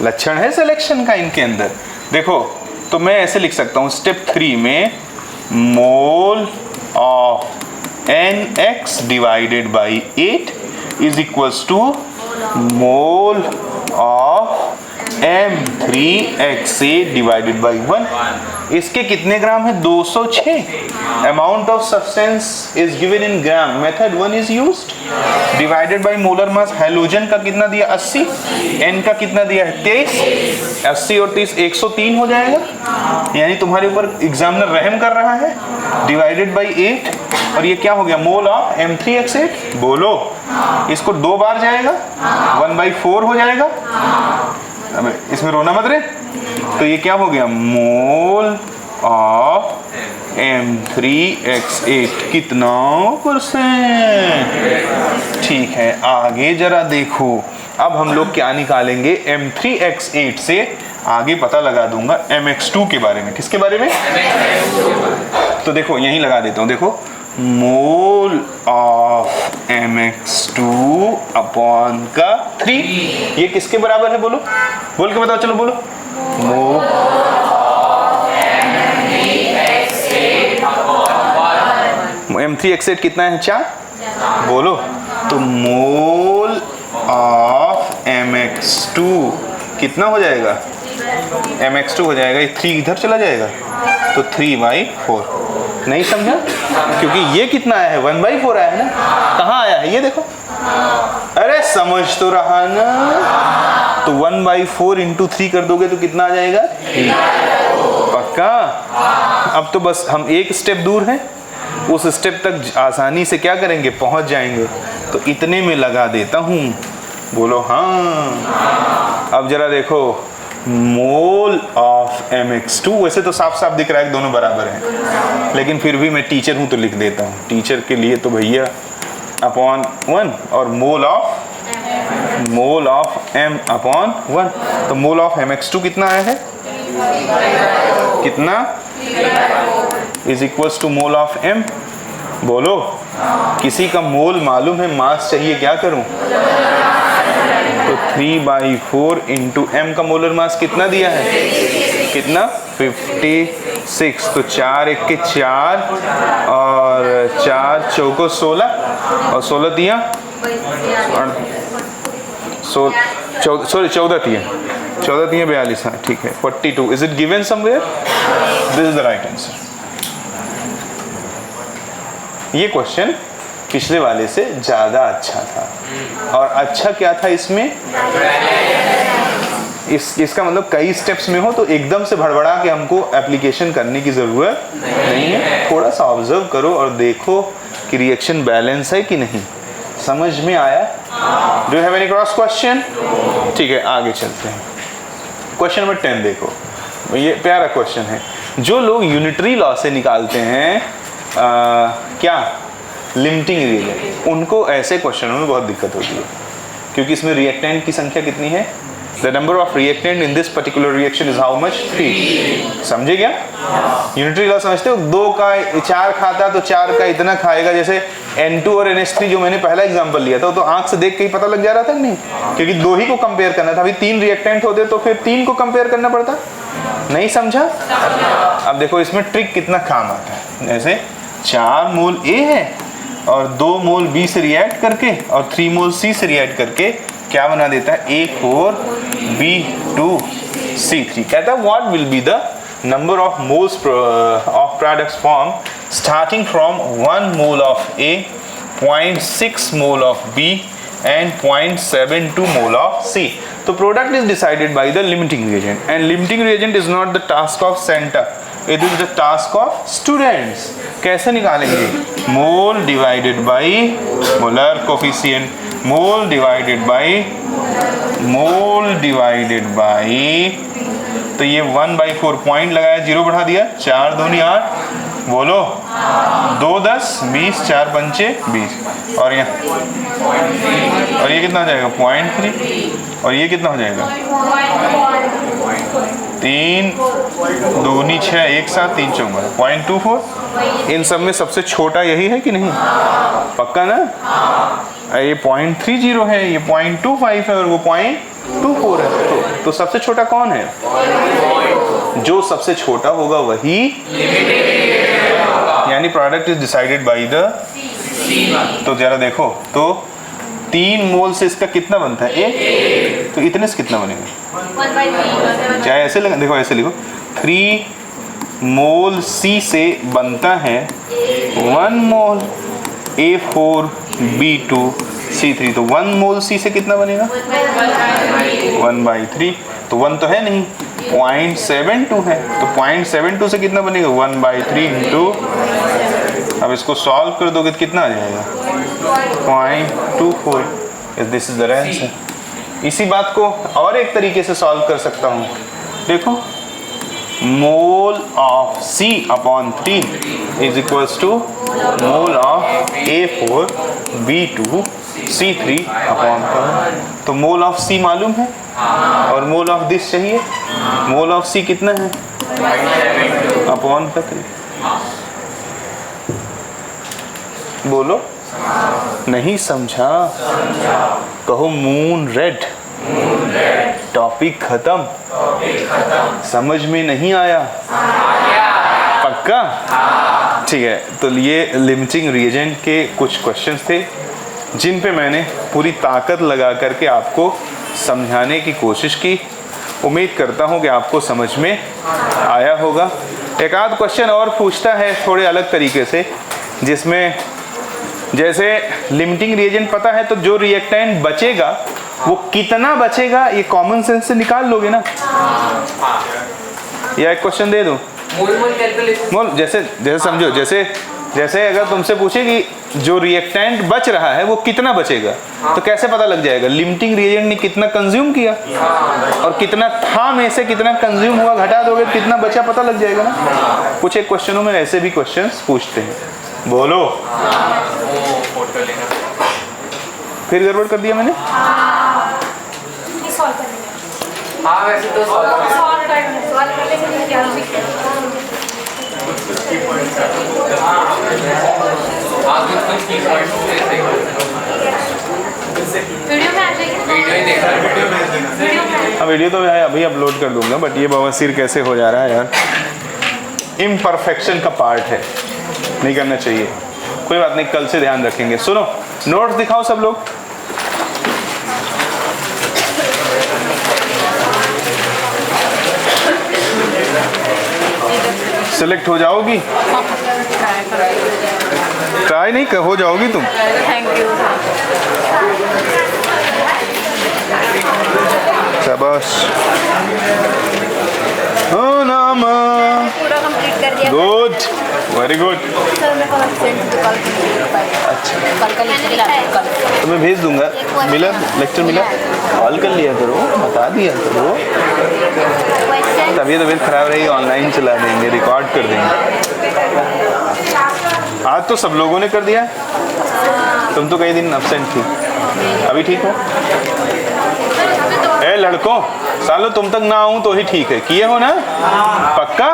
लक्षण है सिलेक्शन का इनके अंदर। देखो तो मैं ऐसे लिख सकता हूं, स्टेप 3 में mole of NX divided by 8 is equals to mole of M3X8 divided by 1। इसके कितने ग्राम है, 206। Amount of substance is given in gram, method 1 is used. Divided by molar mass, halogen का कितना दिया, 80, N का कितना दिया है, 23। 80 और 30 103 हो जाएगा, यानी तुम्हारे ऊपर एग्जामिनर रहम कर रहा है। डिवाइडेड बाई 8, और ये क्या हो गया, मोल ऑफ M3X8। बोलो इसको 2 बार जाएगा, 1/4 हो जाएगा। अब इसमें रोना मत रे। तो ये क्या हो गया, मोल ऑफ M3X8 कितना %? ठीक है, आगे जरा देखो। अब हम लोग क्या निकालेंगे, M3X8 से आगे पता लगा दूंगा MX2 के बारे में। किसके बारे में? तो देखो यहीं लगा देता हूं। देखो मोल ऑफ MX2 अपॉन का 3, ये किसके बराबर है, बोलो, बोल के बताओ, चलो बोलो। मोल M3X8 कितना है, 4। बोलो तो मोल ऑफ MX2 कितना हो जाएगा, MX2 हो जाएगा, ये 3 इधर चला जाएगा, तो 3/4। नहीं समझा? क्योंकि ये कितना आया है, 1/4 आया है ना। कहाँ आया है ये देखो, अरे समझ तो रहा ना। तो 1/4 इंटू 3 कर दोगे तो कितना आ जाएगा, 3। पक्का? अब तो बस हम एक स्टेप दूर हैं, उस स्टेप तक आसानी से क्या करेंगे, पहुंच जाएंगे। तो इतने में लगा देता हूं। बोलो हाँ। अब जरा देखो, मोल ऑफ MX2, वैसे तो साफ साफ दिख रहा है कि दोनों बराबर हैं, लेकिन फिर भी मैं टीचर हूं तो लिख देता हूं। टीचर के लिए तो भैया अपॉन 1, और मोल ऑफ M अपॉन 1। तो मोल ऑफ MX2 कितना आया है, कितना, is equals to mole of m। बोलो, किसी का मोल मालूम है, मास चाहिए, क्या करूं? तो 3/4 इंटू m का मोलर मास कितना दिया है? कितना? 56। तो 4 1 के 4 और 4 चौको 16 और 16 दिया 14 दिए 42। हाँ ठीक है, 42। Is it given somewhere? This is the right answer. ये क्वेश्चन पिछले वाले से ज्यादा अच्छा था। और अच्छा क्या था इसमें? इसका मतलब कई स्टेप्स में हो तो एकदम से भड़बड़ा के हमको एप्लीकेशन करने की जरूरत नहीं है। थोड़ा सा ऑब्जर्व करो और देखो कि रिएक्शन बैलेंस है कि नहीं। समझ में आया? Do you have any cross question? ठीक है, आगे चलते हैं। क्वेश्चन नंबर 10 देखो, ये प्यारा क्वेश्चन है। जो लोग यूनिटरी लॉ से निकालते हैं क्या लिमिटिंग रिएजेंट, उनको ऐसे क्वेश्चनों में बहुत दिक्कत होती है, क्योंकि इसमें रिएक्टेंट की संख्या कितनी है? The number of reactant in this particular reaction is how much? 3। समझे क्या? यूनिटरी लॉ समझते हो? 2 का 4 खाता तो 4 का इतना खाएगा। जैसे N2 और NH3 जो मैंने पहला एग्जांपल लिया था, तो आंख से देख के ही पता लग जा रहा था कि नहीं, क्योंकि 2 ही को कंपेयर करना था। अभी 3 रिएक्टेंट होते तो फिर 3 को कंपेयर करना पड़ता। नहीं समझा? अब देखो इसमें ट्रिक कितना काम आता है। जैसे 4 मोल A है और 2 मोल B से रिएक्ट करके और 3 मोल C से रिएक्ट करके क्या बना देता है? A4B2C3। कहता है what will be the number of moles of products form starting from 1 mole of A, 0.6 mole of B and 0.72 mole of C. तो product is decided by the limiting reagent, and limiting reagent is not the task of center, it is the task of students. कैसे निकालेंगे? मोल divided by molar coefficient, mole divided by तो ये 1/4 पॉइंट लगाया, 0 बढ़ा दिया, 4 दूनी 8, बोलो 2 10 20, 4 पंचे 20, और ये कितना हो जाएगा? 0.3, और ये कितना हो जाएगा? 3 दूनी 6, 1 7 3 4 0.24। इन सब में सबसे छोटा यही है कि नहीं? पक्का ना? ये 0.30 है, ये 0.25 है और वो 0.24 है। तो सबसे छोटा कौन है? जो सबसे छोटा होगा वही, यानी product is decided by the. तो जरा देखो, तो 3 मोल से इसका कितना बनता है? 1। तो इतने से कितना बनेगा? चाहे ऐसे लगा, देखो ऐसे लिखो, 3 मोल C से बनता है 1 मोल A4B2C3। तो 1 मोल C से कितना बनेगा? 1/3। तो 1 तो है नहीं, 0.72 है। तो 0.72 से कितना बनेगा? 1/3 इंटू, अब इसको सॉल्व कर दोगे तो कितना आ जाएगा? 0.24। This is the answer. इसी बात को और एक तरीके से सॉल्व कर सकता हूँ। देखो, mole of C upon 3 is equals to mole of A4B2C3 upon 4। तो मोल ऑफ C मालूम है और मोल ऑफ दिस चाहिए। मोल ऑफ C कितना है? अपॉन 3। बोलो, नहीं समझा? कहो मून रेड। टॉपिक खत्म। समझ में नहीं आया? पक्का? ठीक है, तो ये लिमिटिंग रिएजेंट के कुछ क्वेश्चंस थे जिन पे मैंने पूरी ताकत लगा करके आपको समझाने की कोशिश की। उम्मीद करता हूँ कि आपको समझ में आया होगा। एक आध क्वेश्चन और पूछता है थोड़े अलग तरीके से, जिसमें जैसे लिमिटिंग रिएजेंट पता है तो जो रिएक्टेंट बचेगा वो कितना बचेगा, ये कॉमन सेंस से निकाल लोगे ना। या एक क्वेश्चन दे दूं, मोल जैसे समझो, जैसे अगर तुमसे पूछे कि जो रिएक्टेंट बच रहा है वो कितना बचेगा, तो कैसे पता लग जाएगा? लिमिटिंग रिएजेंट ने कितना कंज्यूम किया और कितना था में से कितना कंज्यूम हुआ, घटा दोगे कितना बचा, पता लग जाएगा ना। कुछ एक क्वेश्चनों में ऐसे भी क्वेश्चंस पूछते हैं। बोलो, फिर गड़बड़ कर दिया मैंने? वैसे तो सॉल्व कर लेंगे। वीडियो में आ जाएगी। वीडियो में हाँ वीडियो तो मैं अभी अपलोड कर दूंगा, बट ये बवासीर कैसे हो जा रहा है यार, इम्परफेक्शन का पार्ट है, नहीं करना चाहिए। कोई बात नहीं, कल से ध्यान रखेंगे। सुनो, नोट्स दिखाओ सब लोग। सिलेक्ट हो जाओगी? ट्राई नहीं हो जाओगी तुम। Thank you. शाबाश। ओ नामा। पूरा कंप्लीट कर दिया। Good, very good. सर मैं कल सेंड टू कल। अच्छा, कल का लेक्चर कल। तो मैं भेज दूंगा। मिला लेक्चर मिला, कॉल कर लिया करो, बता दिया करो। तबीयत खराब रही, ऑनलाइन चला देंगे, रिकॉर्ड कर देंगे। आज तो सब लोगों ने कर दिया, तुम तो कई दिन एब्सेंट थी, अभी ठीक हो? ए लड़कों, सालो तुम तक ना आऊं तो ही ठीक है, किए हो ना पक्का?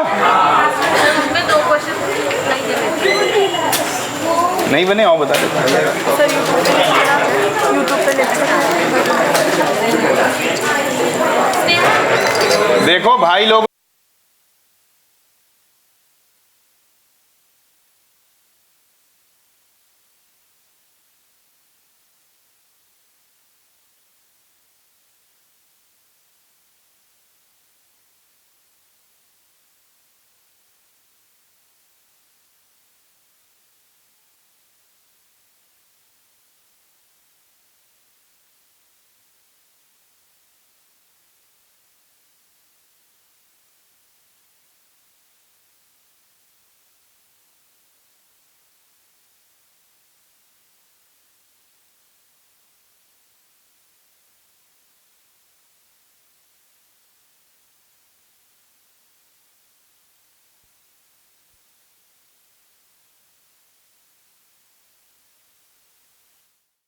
मैं 2 क्वेश्चन नहीं बने आओ बता देता। सर यूट्यूब पे लेक्चर देखो भाई लोग